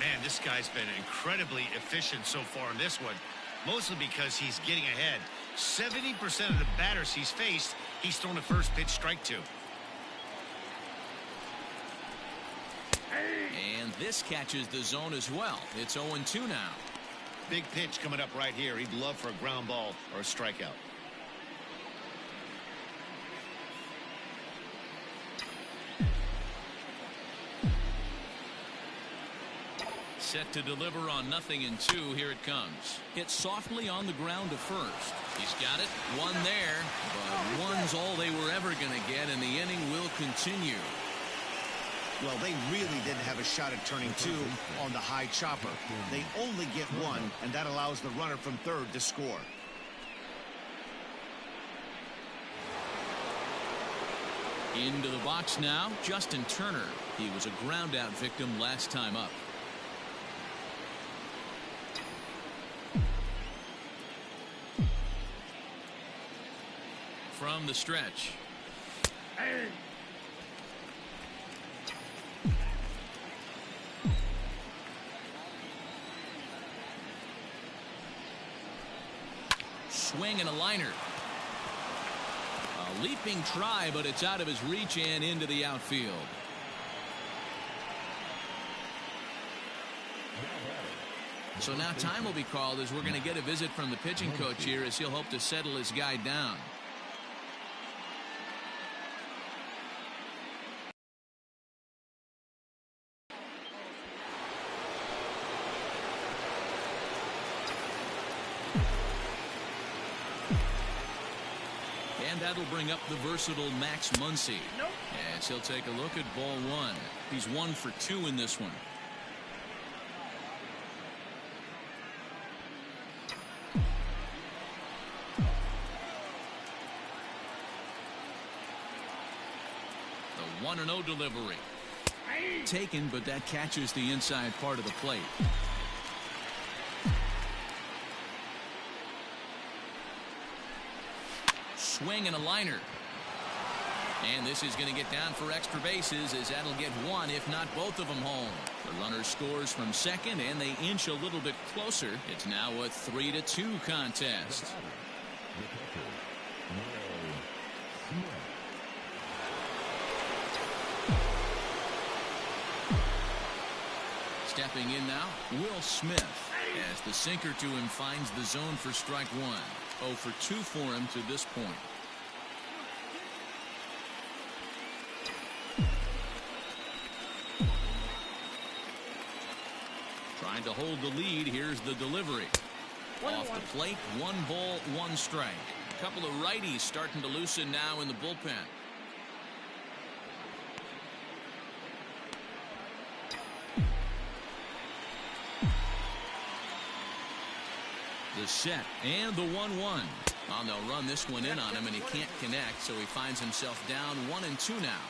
Man, this guy's been incredibly efficient so far in this one, mostly because he's getting ahead. 70% of the batters he's faced, he's thrown a first pitch strike to. And this catches the zone as well. It's 0-2 now. Big pitch coming up right here. He'd love for a ground ball or a strikeout. set to deliver on 0-2. Here it comes. Hit softly on the ground to first. He's got it. One there, but one's all they were ever going to get, and the inning will continue. Well, they really didn't have a shot at turning two on the high chopper. They only get one, and that allows the runner from third to score. Into the box now, Justin Turner. He was a ground-out victim last time up. From the stretch. Swing and a liner. A leaping try, but it's out of his reach and into the outfield. So now time will be called as we're going to get a visit from the pitching coach here as he'll hope to settle his guy down. And that'll bring up the versatile Max Muncy. As he'll take a look at ball one. He's 1 for 2 in this one. The 1-0 delivery. Taken, but that catches the inside part of the plate. Swing and a liner. And this is going to get down for extra bases as that'll get one, if not both of them, home. The runner scores from second, and they inch a little bit closer. It's now a 3-2 contest. Stepping in now, Will Smith, as the sinker to him finds the zone for strike one. 0 for 2 for him to this point. Trying to hold the lead. Here's the delivery. Off the plate, 1 ball, 1 strike. A couple of righties starting to loosen now in the bullpen. The set and the 1-1. Oh, they'll run this one in on him, and he can't connect, so he finds himself down 1-2 now.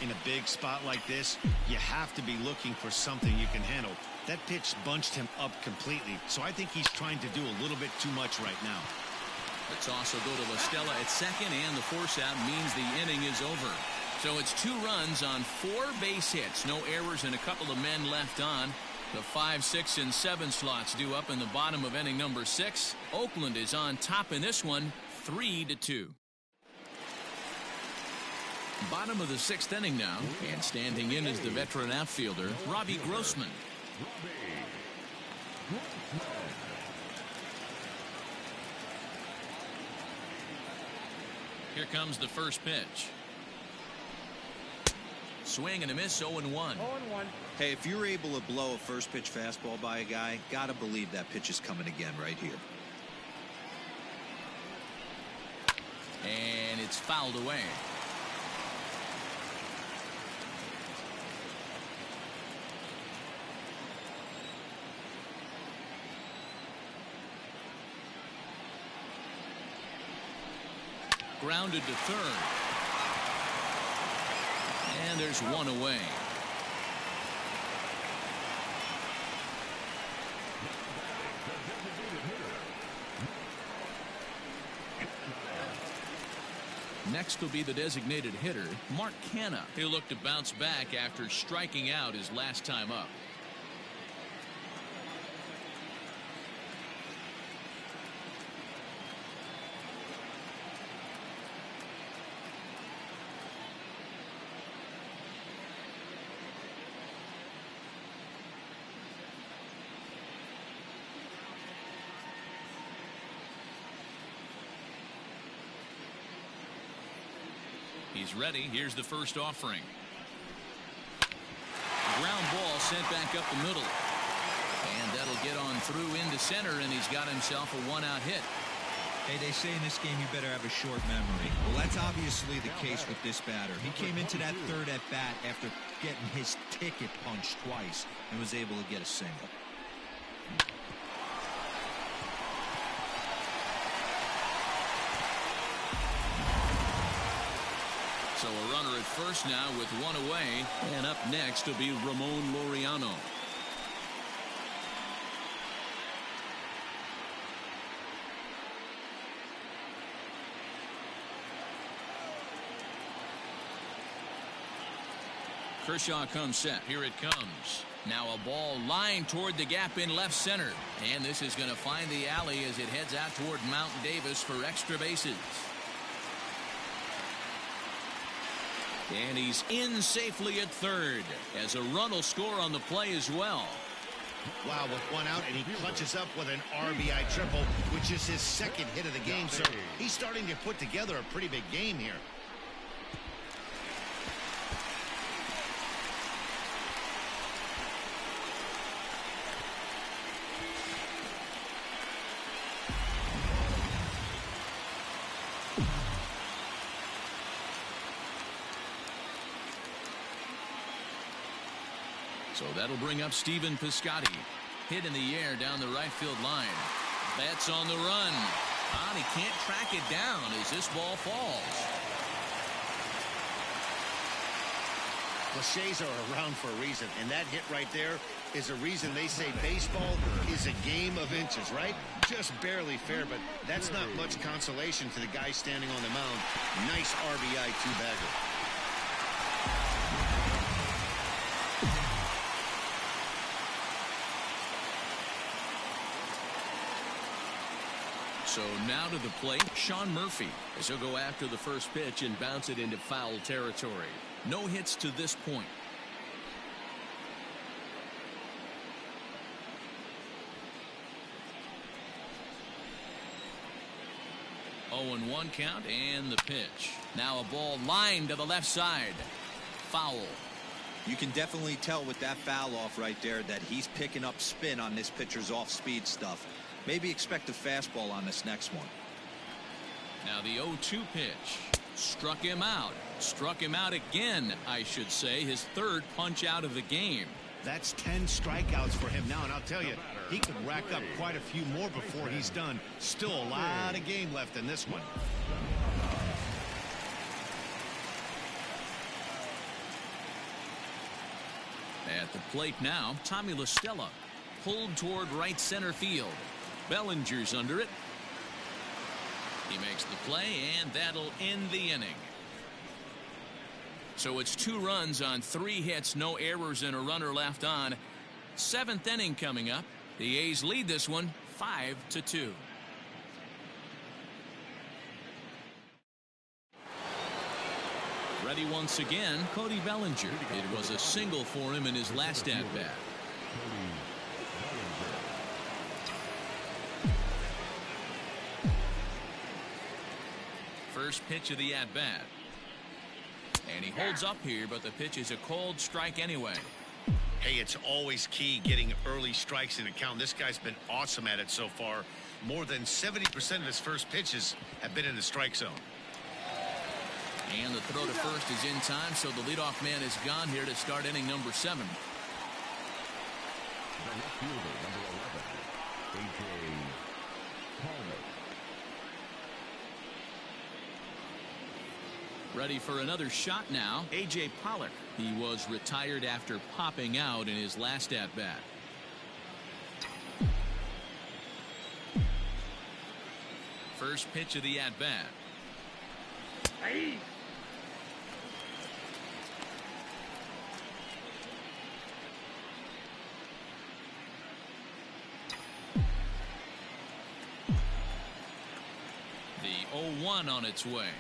In a big spot like this, you have to be looking for something you can handle. That pitch bunched him up completely, so I think he's trying to do a little bit too much right now. Let's also go to La Stella at second, and the force out means the inning is over. So it's 2 runs on 4 base hits, no errors, and a couple of men left on. The 5, 6, and 7 slots due up in the bottom of inning number 6. Oakland is on top in this one, 3-2. Bottom of the 6th inning now, and standing in is the veteran outfielder, Robbie Grossman. Here comes the first pitch. Swing and a miss, 0-1. Hey, if you're able to blow a first pitch fastball by a guy, gotta believe that pitch is coming again right here. And it's fouled away. Grounded to third. And there's one away. Next will be the designated hitter, Mark Canha. He'll look to bounce back after striking out his last time up. He's ready. Here's the first offering. Ground ball sent back up the middle. And that'll get on through into center, and he's got himself a one-out hit. Hey, they say in this game you better have a short memory. Well, that's obviously the case with this batter. He came into that third at bat after getting his ticket punched twice and was able to get a single. So a runner at first now with one away, and up next will be Ramon Laureano. Kershaw comes set. Here it comes. Now a ball lined toward the gap in left center. And this is going to find the alley as it heads out toward Mount Davis for extra bases. And he's in safely at third as a run will score on the play as well. Wow, with one out, and he clutches up with an RBI triple, which is his second hit of the game. So he's starting to put together a pretty big game here. So that'll bring up Stephen Piscotty. Hit in the air down the right field line. Betts on the run. And he can't track it down as this ball falls. Cliches are around for a reason, and that hit right there is a reason they say baseball is a game of inches, right? Just barely fair, but that's not much consolation to the guy standing on the mound. Nice RBI two-bagger. So now to the plate, Sean Murphy, as he'll go after the first pitch and bounce it into foul territory. No hits to this point. Oh, and 1 count, and the pitch. Now a ball lined to the left side. Foul. You can definitely tell with that foul off right there that he's picking up spin on this pitcher's off-speed stuff. Maybe expect a fastball on this next one. Now the 0-2 pitch. Struck him out. Struck him out again, I should say. His third punch out of the game. That's 10 strikeouts for him now, and I'll tell you, he could rack up quite a few more before he's done. Still a lot of game left in this one. At the plate now, Tommy La Stella. Pulled toward right center field. Bellinger's under it. He makes the play, and that'll end the inning. So it's 2 runs on 3 hits, no errors, and a runner left on. 7th inning coming up. The A's lead this one 5-2. Ready once again, Cody Bellinger. It was a single for him in his last at-bat. First pitch of the at-bat. And he holds up here, but the pitch is a cold strike anyway. Hey, it's always key getting early strikes in a count. This guy's been awesome at it so far. More than 70% of his first pitches have been in the strike zone. And the throw to first is in time, so the leadoff man is gone here to start inning number 7. The left fielder, number 11, A.J. Palmer. Ready for another shot now. A.J. Pollock. He was retired after popping out in his last at-bat. First pitch of the at-bat. Hey. The 0-1 on its way.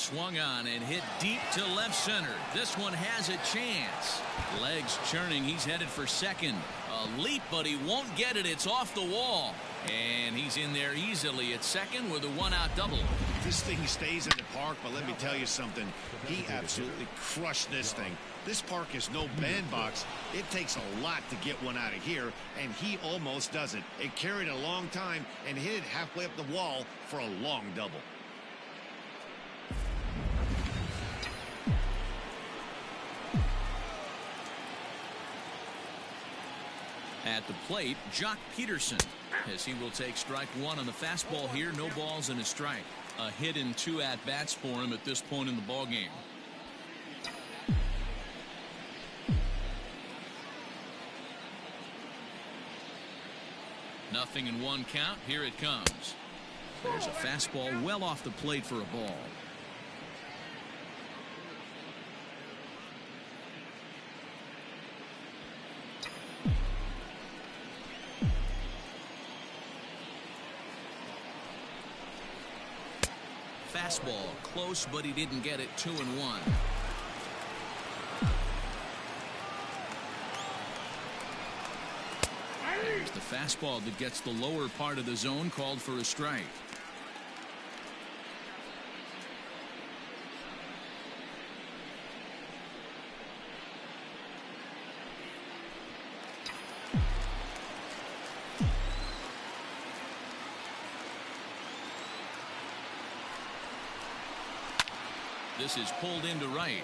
Swung on and hit deep to left center. This one has a chance. Legs churning. He's headed for second. A leap, but he won't get it. It's off the wall. And he's in there easily at second with a one-out double. This thing stays in the park, but let me tell you something. He absolutely crushed this thing. This park is no bandbox. It takes a lot to get one out of here, and he almost does it. It carried a long time and hit it halfway up the wall for a long double. At the plate, Jock Peterson, as he will take strike one on the fastball here. No balls and a strike. A hit in 2 at-bats for him at this point in the ballgame. Nothing in 1 count. Here it comes. There's a fastball well off the plate for a ball. Fastball close, but he didn't get it. 2-1. There's the fastball that gets the lower part of the zone, called for a strike. This is pulled into right.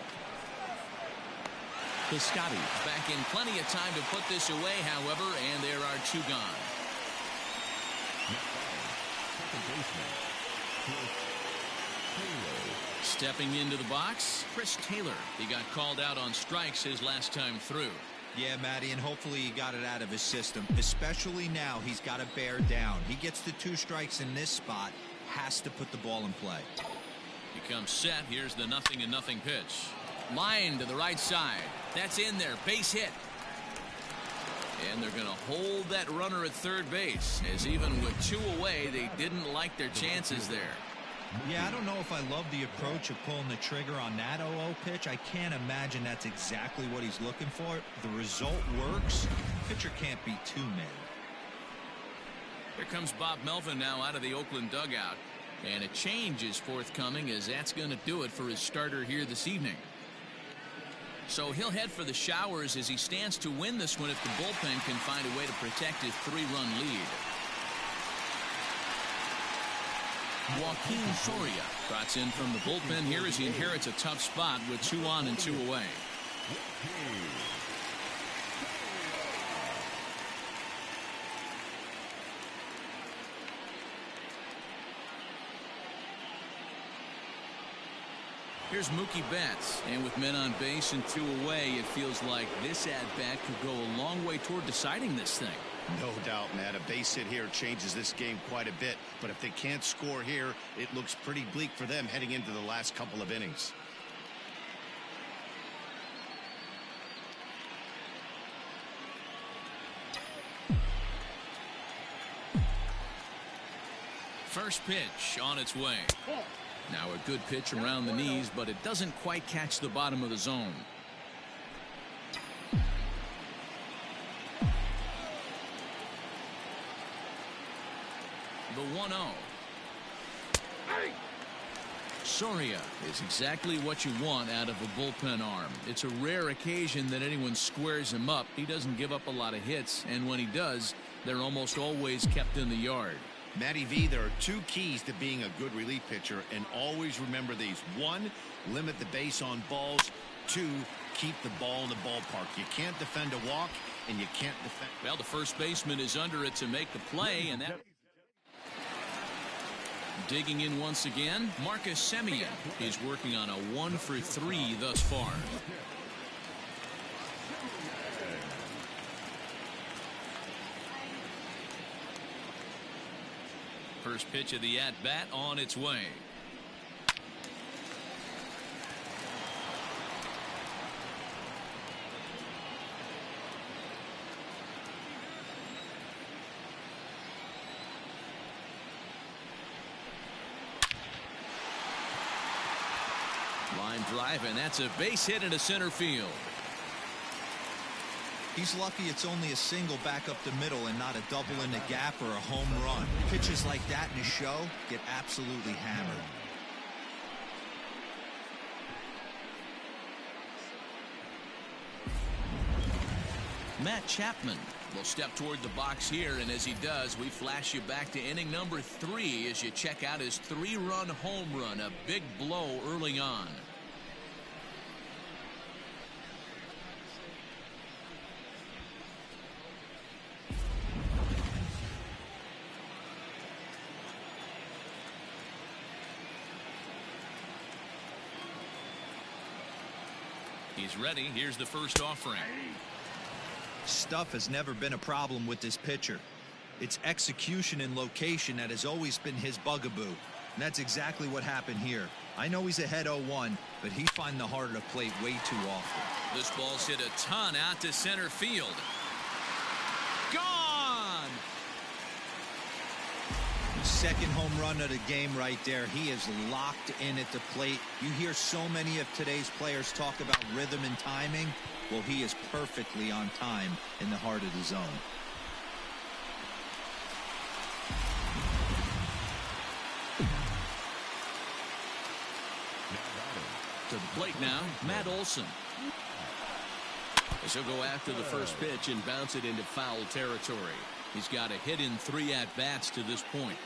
Piscotty back in plenty of time to put this away, however, and there are 2 gone. Stepping into the box, Chris Taylor. He got called out on strikes his last time through. Yeah, Matty, and hopefully he got it out of his system. Especially now, he's got to bear down. He gets the 2 strikes in this spot, has to put the ball in play. He comes set. Here's the 0-0 pitch. Line to the right side. That's in there. Base hit. And they're going to hold that runner at third base, as even with 2 away, they didn't like their chances there. Yeah, I don't know if I love the approach of pulling the trigger on that 0-0 pitch. I can't imagine that's exactly what he's looking for. The result works. Pitcher can't be too mad. Here comes Bob Melvin now out of the Oakland dugout. And a change is forthcoming, as that's going to do it for his starter here this evening. So he'll head for the showers as he stands to win this one if the bullpen can find a way to protect his 3-run lead. Joaquin Soria trots in from the bullpen here as he inherits a tough spot with 2 on and 2 away. Here's Mookie Betts, and with men on base and 2 away, it feels like this at-bat could go a long way toward deciding this thing. No doubt, Matt. A base hit here changes this game quite a bit, but if they can't score here, it looks pretty bleak for them heading into the last couple of innings. First pitch on its way. Now a good pitch around the knees, but it doesn't quite catch the bottom of the zone. The 1-0. Soria is exactly what you want out of a bullpen arm. It's a rare occasion that anyone squares him up. He doesn't give up a lot of hits, and when he does, they're almost always kept in the yard. Matty V, there are 2 keys to being a good relief pitcher, and always remember these. 1, limit the base on balls. 2, keep the ball in the ballpark. You can't defend a walk, and you can't defend. Well, the first baseman is under it to make the play, and that. Digging in once again, Marcus Semien is working on a 1-for-3 thus far. First pitch of the at-bat on its way. drive, and that's a base hit into center field. He's lucky it's only a single back up the middle and not a double in the gap or a home run. Pitches like that in a show get absolutely hammered. Matt Chapman will step toward the box here, and as he does, we flash you back to inning number 3 as you check out his 3-run home run, a big blow early on. He's ready. Here's the first offering. Stuff has never been a problem with this pitcher. It's execution and location that has always been his bugaboo. And that's exactly what happened here. I know he's ahead 0-1, but he's finding the heart of the plate way too often. This ball's hit a ton out to center field. Gone! Second home run of the game right there. He is locked in at the plate. You hear so many of today's players talk about rhythm and timing. Well, he is perfectly on time in the heart of the zone. To the plate now, Matt Olson. As he'll go after the first pitch and bounce it into foul territory. He's got a hit in 3 at-bats to this point.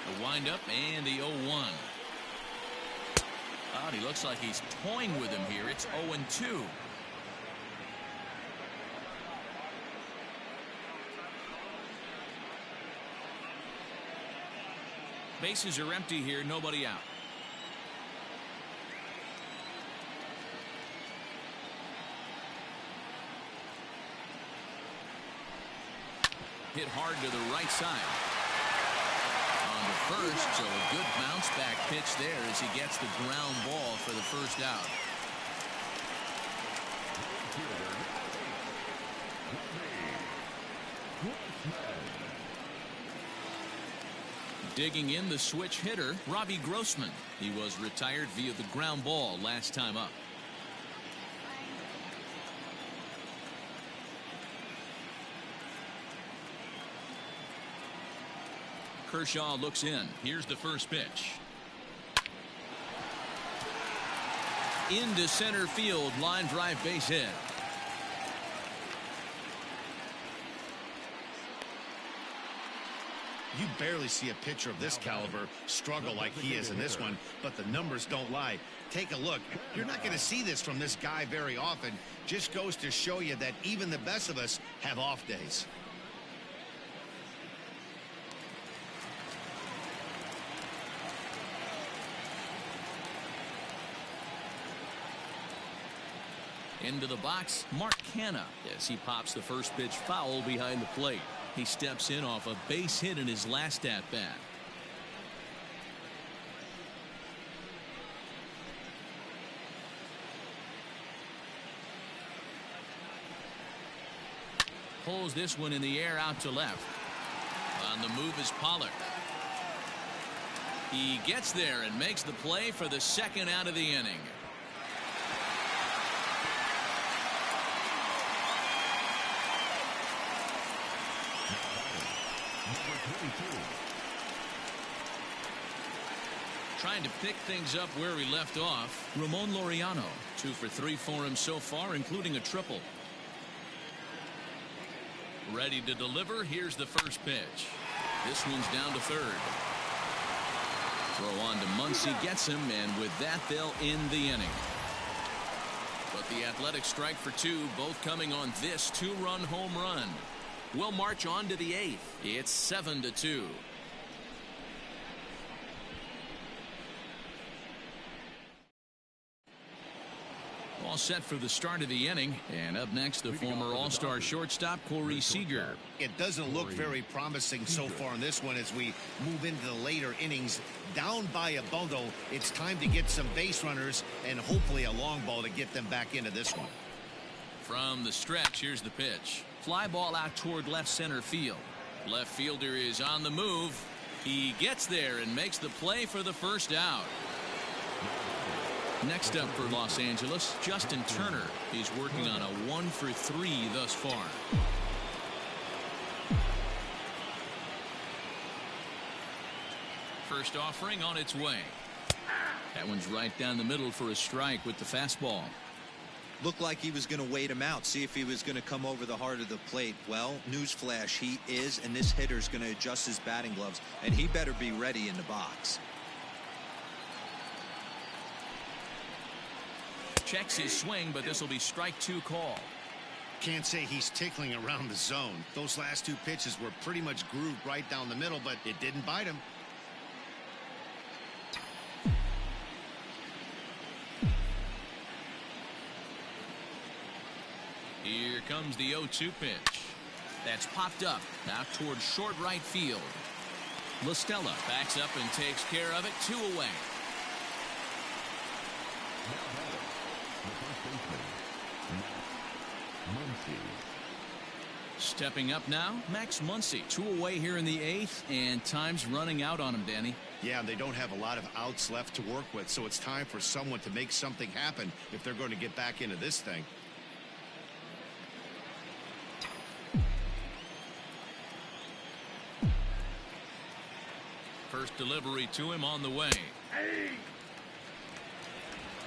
The windup and the 0-1. Oh, he looks like he's toying with him here. It's 0-2. Bases are empty here, nobody out. Hit hard to the right side. On the first, so a good bounce back pitch there as he gets the ground ball for the first out. Digging in, the switch hitter, Robbie Grossman. He was retired via the ground ball last time up. Kershaw looks in. Here's the first pitch. Into center field, line drive base hit. You barely see a pitcher of this caliber struggle like he is in this one, but the numbers don't lie. Take a look. You're not going to see this from this guy very often. Just goes to show you that even the best of us have off days. Into the box, Mark Canha, as he pops the first pitch foul behind the plate. He steps in off a base hit in his last at-bat. Pulls this one in the air out to left. On the move is Pollard. He gets there and makes the play for the second out of the inning. Trying to pick things up where he left off, Ramon Laureano. 2 for 3 for him so far, including a triple. Ready to deliver. Here's the first pitch. This one's down to third. Throw on to Muncy, gets him, and with that, they'll end the inning. But the Athletics strike for 2, both coming on this 2-run home run. We'll march on to the 8th. It's 7-2. All set for the start of the inning, and up next, the former All-Star shortstop Corey Seager. It doesn't look very promising so far in this one as we move into the later innings. Down by a bundle, it's time to get some base runners and hopefully a long ball to get them back into this one. From the stretch, here's the pitch. Fly ball out toward left center field. Left fielder is on the move. He gets there and makes the play for the first out. Next up for Los Angeles, Justin Turner. He's working on a 1-for-3 thus far. First offering on its way. That one's right down the middle for a strike with the fastball. Looked like he was going to wait him out, see if he was going to come over the heart of the plate. Well, newsflash, he is, and this hitter's going to adjust his batting gloves, and he better be ready in the box. Checks his swing, but this will be strike 2 call. Can't say he's tickling around the zone. Those last 2 pitches were pretty much grooved right down the middle, but it didn't bite him. Here comes the 0-2 pitch. That's popped up out towards short right field. La Stella backs up and takes care of it. 2 away. Stepping up now, Max Muncy. 2 away here in the 8th, and time's running out on him, Danny. Yeah, they don't have a lot of outs left to work with, so it's time for someone to make something happen if they're going to get back into this thing. First delivery to him on the way. Hey!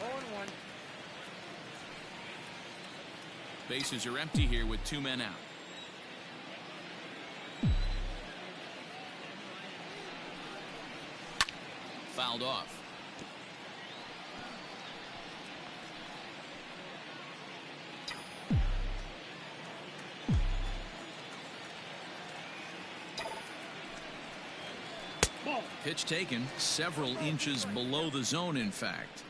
0-1. Bases are empty here with 2 men out. Fouled off. Pitch taken several inches below the zone, in fact.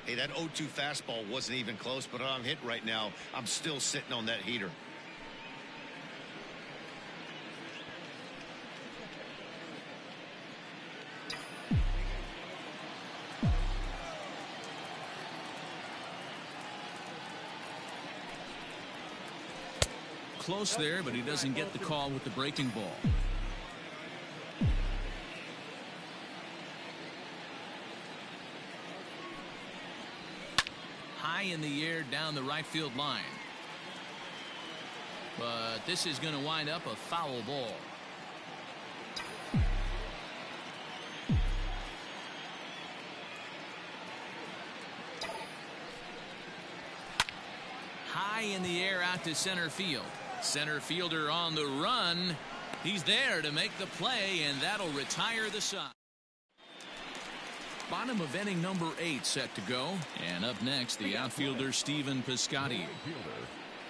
Hey, that 0-2 fastball wasn't even close, but I'm hit right now. I'm still sitting on that heater. Close there, but he doesn't get the call with the breaking ball. High in the air down the right field line. But this is going to wind up a foul ball. High in the air out to center field. Center fielder on the run. He's there to make the play, and that'll retire the side. Bottom of inning number 8 set to go. And up next, the outfielder Stephen Piscotty.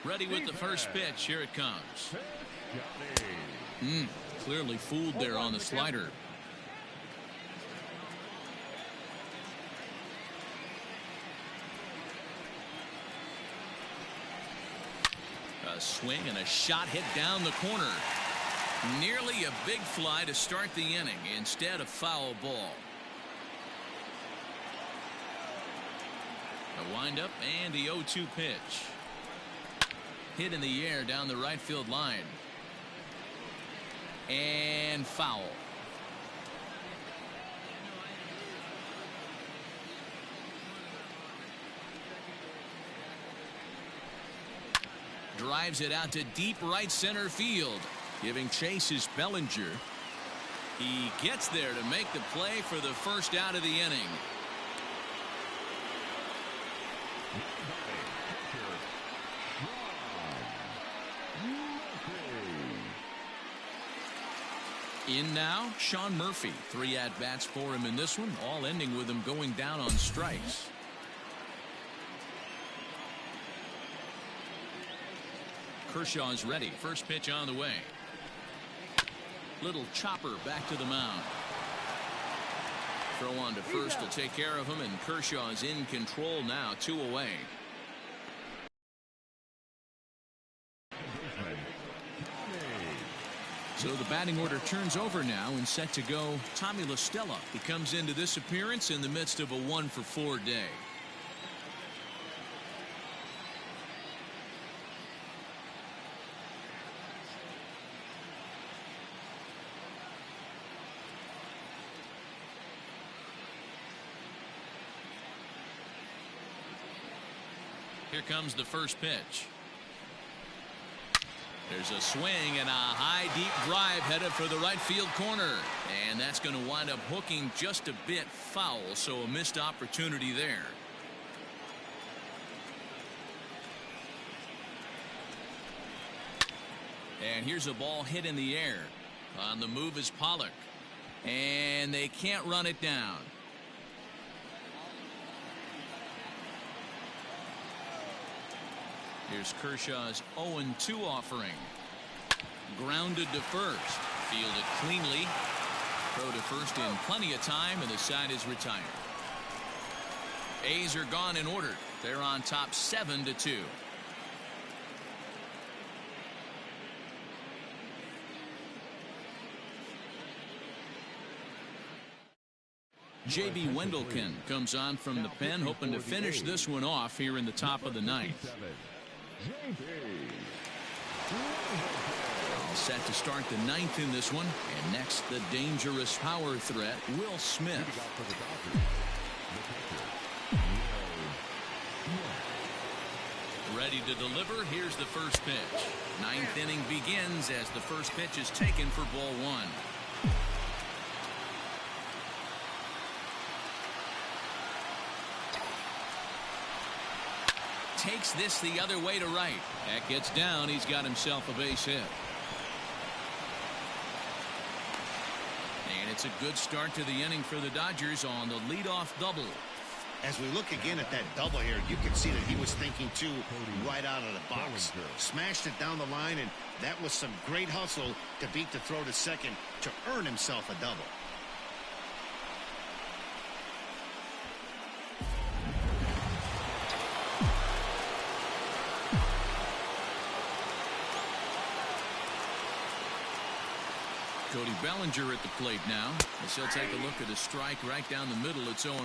Ready with the first pitch. Here it comes. Clearly fooled there on the slider. A swing and a shot hit down the corner. Nearly a big fly to start the inning. Instead, a foul ball. A windup and the 0-2 pitch. Hit in the air down the right field line. And foul. Drives it out to deep right center field. Giving chase is Bellinger. He gets there to make the play for the first out of the inning. In now, Sean Murphy. 3 at-bats for him in this one, all ending with him going down on strikes. Kershaw is ready. First pitch on the way. Little chopper back to the mound. Throw on to first to take care of him, and Kershaw is in control now, 2 away. So the batting order turns over now and set to go. Tommy La Stella. He comes into this appearance in the midst of a 1-for-4 day. Here comes the first pitch. There's a swing and a high deep drive headed for the right field corner, and that's going to wind up hooking just a bit foul, so a missed opportunity there. And here's a ball hit in the air. On the move is Pollock, and they can't run it down. Here's Kershaw's 0-2 offering. Grounded to first. Fielded cleanly. Throw to first in plenty of time, and the side is retired. A's are gone in order. They're on top 7-2. J.B. Wendelken comes on from the pen, hoping to finish this one off here in the top of the ninth. All set to start the ninth in this one. And next, the dangerous power threat, Will Smith. Ready to deliver. Here's the first pitch. Ninth inning begins as the first pitch is taken for ball one. Takes this the other way to right. That gets down. He's got himself a base hit. And it's a good start to the inning for the Dodgers on the leadoff double. As we look again at that double here, you can see that he was thinking too right out of the box. Smashed it down the line, and that was some great hustle to beat the throw to second to earn himself a double. Cody Bellinger at the plate now, as he'll take a look at a strike right down the middle. It's 0-1.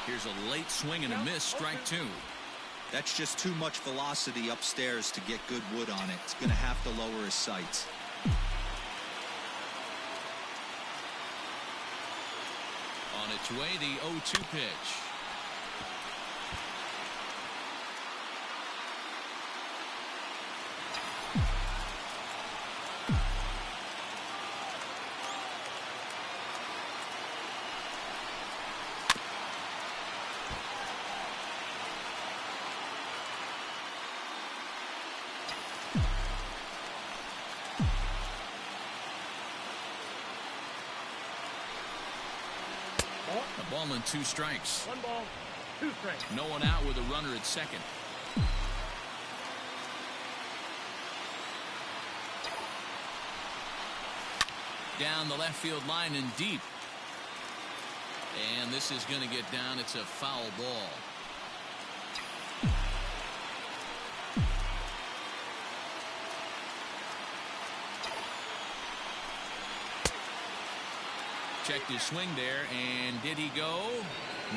Here's a late swing and a miss, strike two. That's just too much velocity upstairs to get good wood on it. It's going to have to lower his sights. On its way, the 0-2 pitch. A ball and two strikes. 1 ball, 2 strikes. No one out with a runner at second. Down the left field line and deep. And this is going to get down. It's a foul ball. Checked his swing there, and did he go?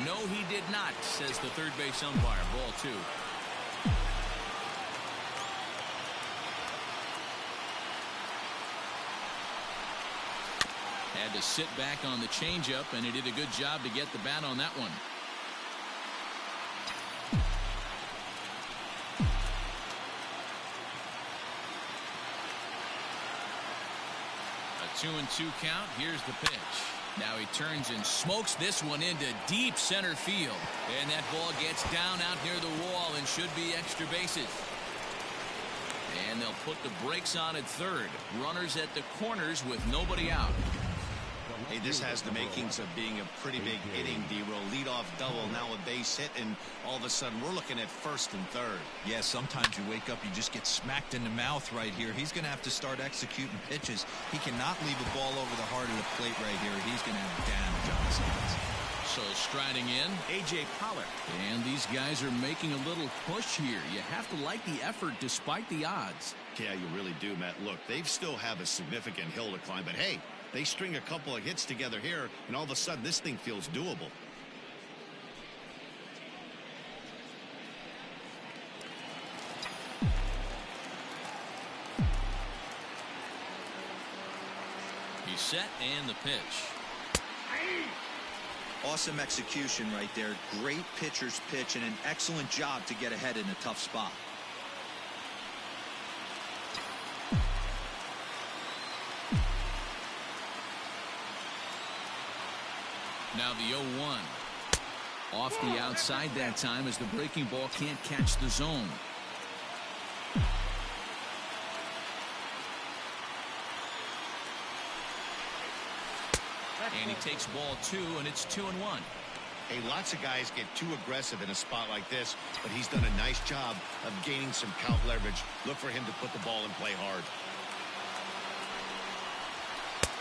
No, he did not, says the third base umpire. Ball two. Had to sit back on the changeup, and he did a good job to get the bat on that one. A 2-2 count. Here's the pitch. Now he turns and smokes this one into deep center field. And that ball gets down out near the wall and should be extra bases. And they'll put the brakes on at third. Runners at the corners with nobody out. Hey, this has the makings of being a pretty big inning, D-Roll. Leadoff double, now a base hit, and all of a sudden we're looking at first and third. Yeah, sometimes you wake up, you just get smacked in the mouth right here. He's going to have to start executing pitches. He cannot leave a ball over the heart of the plate right here. He's going to have damage on his hands. So striding in, A.J. Pollock. And these guys are making a little push here. You have to like the effort despite the odds. Yeah, you really do, Matt. Look, they still have a significant hill to climb, but hey, They string a couple of hits together here, and all of a sudden this thing feels doable. He's set, and the pitch. Awesome execution right there. Great pitcher's pitch and an excellent job to get ahead in a tough spot. Now the 0-1. Off the outside that time as the breaking ball can't catch the zone. And he takes ball 2, and it's 2-1. Hey, lots of guys get too aggressive in a spot like this, but he's done a nice job of gaining some count leverage. Look for him to put the ball in play hard.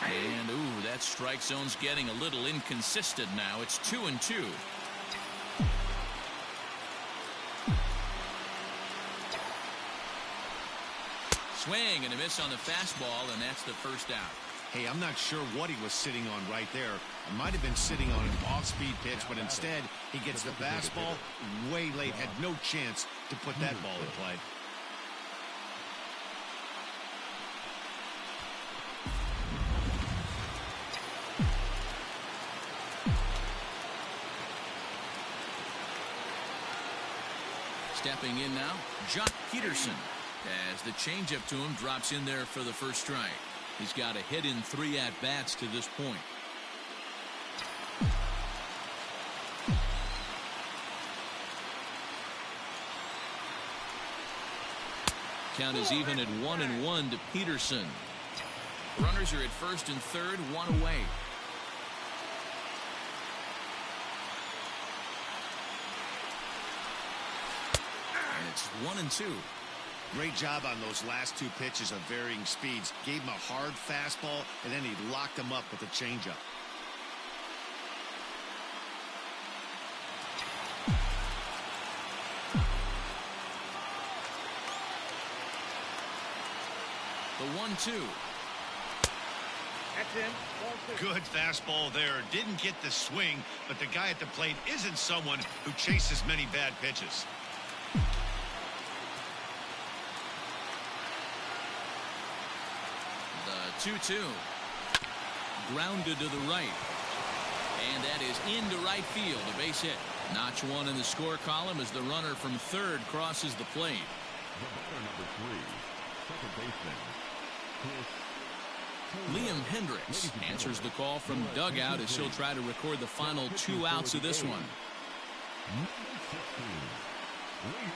And, ooh, that strike zone's getting a little inconsistent now. It's 2-2. Swing and a miss on the fastball, and that's the first out. Hey, I'm not sure what he was sitting on right there. It might have been sitting on an off-speed pitch, but instead he gets the fastball way late. Had no chance to put that ball in play. Stepping in now, Jock Peterson, as the changeup to him drops in there for the first strike. He's got a hit in 3 at-bats to this point. Count is even at 1-1 to Peterson. Runners are at first and third, 1 away. And it's 1-2. Great job on those last 2 pitches of varying speeds. Gave him a hard fastball, and then he locked him up with a changeup. The 1-2. That's him. Good fastball there. Didn't get the swing, but the guy at the plate isn't someone who chases many bad pitches. The 2-2. Grounded to the right. And that is into right field, a base hit. Notch 1 in the score column as the runner from third crosses the plate. The batter number 3, second baseman, Liam Hendricks answers the call from dugout as he'll try to record the final 2 outs of this one. number 16, Liam.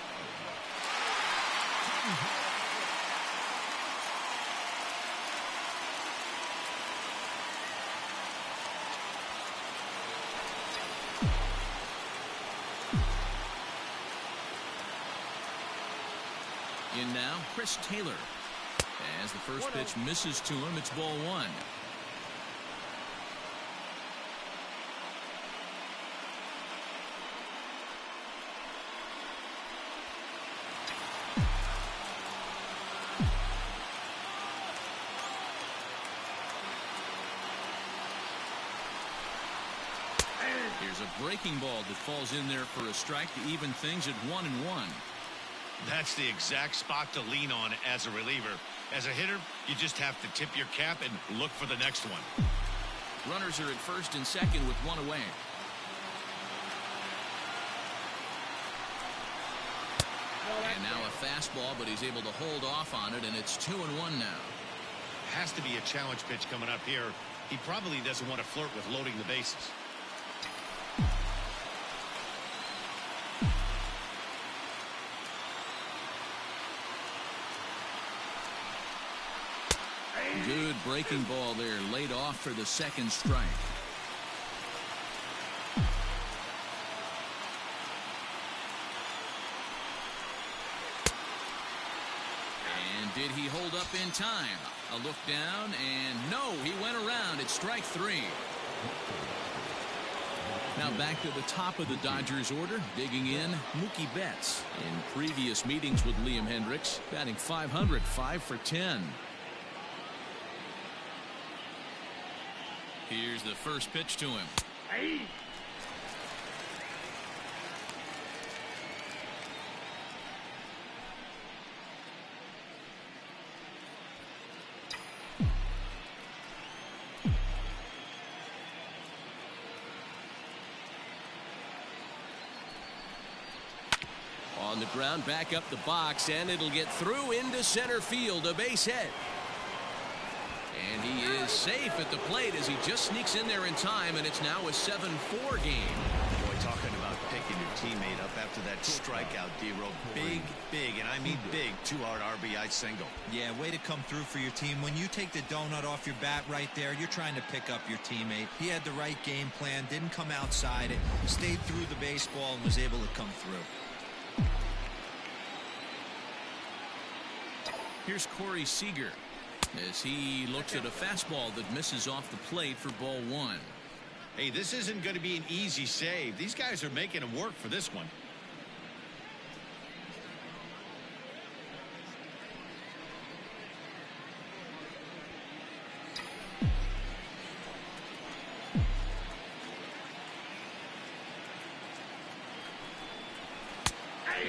In now, Chris Taylor. As the first pitch misses to him, it's ball 1. Here's a breaking ball that falls in there for a strike to even things at 1-1. That's the exact spot to lean on as a reliever. As a hitter, you just have to tip your cap and look for the next one. Runners are at first and second with 1 away. And now a fastball, but he's able to hold off on it, and it's 2-1 now. Has to be a challenge pitch coming up here. He probably doesn't want to flirt with loading the bases. Good breaking ball there, laid off for the second strike. And did he hold up in time? A look down, and no, he went around. It's strike 3. Now back to the top of the Dodgers order, digging in, Mookie Betts. In previous meetings with Liam Hendricks, batting .500, 5 for 10. Here's the first pitch to him. Aye. On the ground, back up the box, and it'll get through into center field, a base hit. And he is safe at the plate as he just sneaks in there in time, and it's now a 7-4 game. Boy, talking about picking your teammate up after that strikeout, D-Row. Big, and I mean big, 2-hard RBI single. Yeah, way to come through for your team. When you take the donut off your bat right there, you're trying to pick up your teammate. He had the right game plan, didn't come outside it, stayed through the baseball, and was able to come through. Here's Corey Seager as he looks at a fastball that misses off the plate for ball one. Hey, this isn't going to be an easy save. These guys are making him work for this one.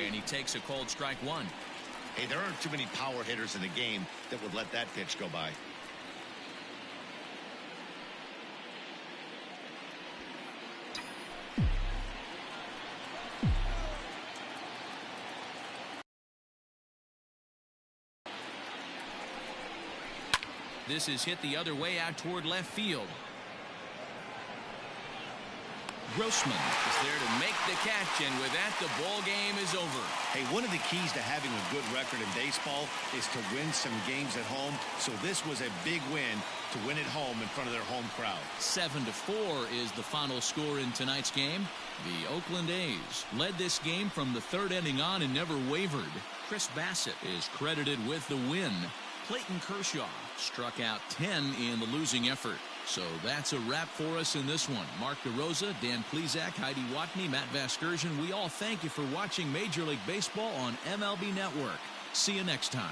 And he takes a called strike one. Hey, there aren't too many power hitters in the game that would let that pitch go by. This is hit the other way out toward left field. Grossman is there to make the catch, and with that, the ball game is over. Hey, one of the keys to having a good record in baseball is to win some games at home. So this was a big win to win at home in front of their home crowd. 7-4 is the final score in tonight's game. The Oakland A's led this game from the third inning on and never wavered. Chris Bassett is credited with the win. Clayton Kershaw struck out 10 in the losing effort. So that's a wrap for us in this one. Mark DeRosa, Dan Plezak, Heidi Watney, Matt Vasgersian. We all thank you for watching Major League Baseball on MLB Network. See you next time.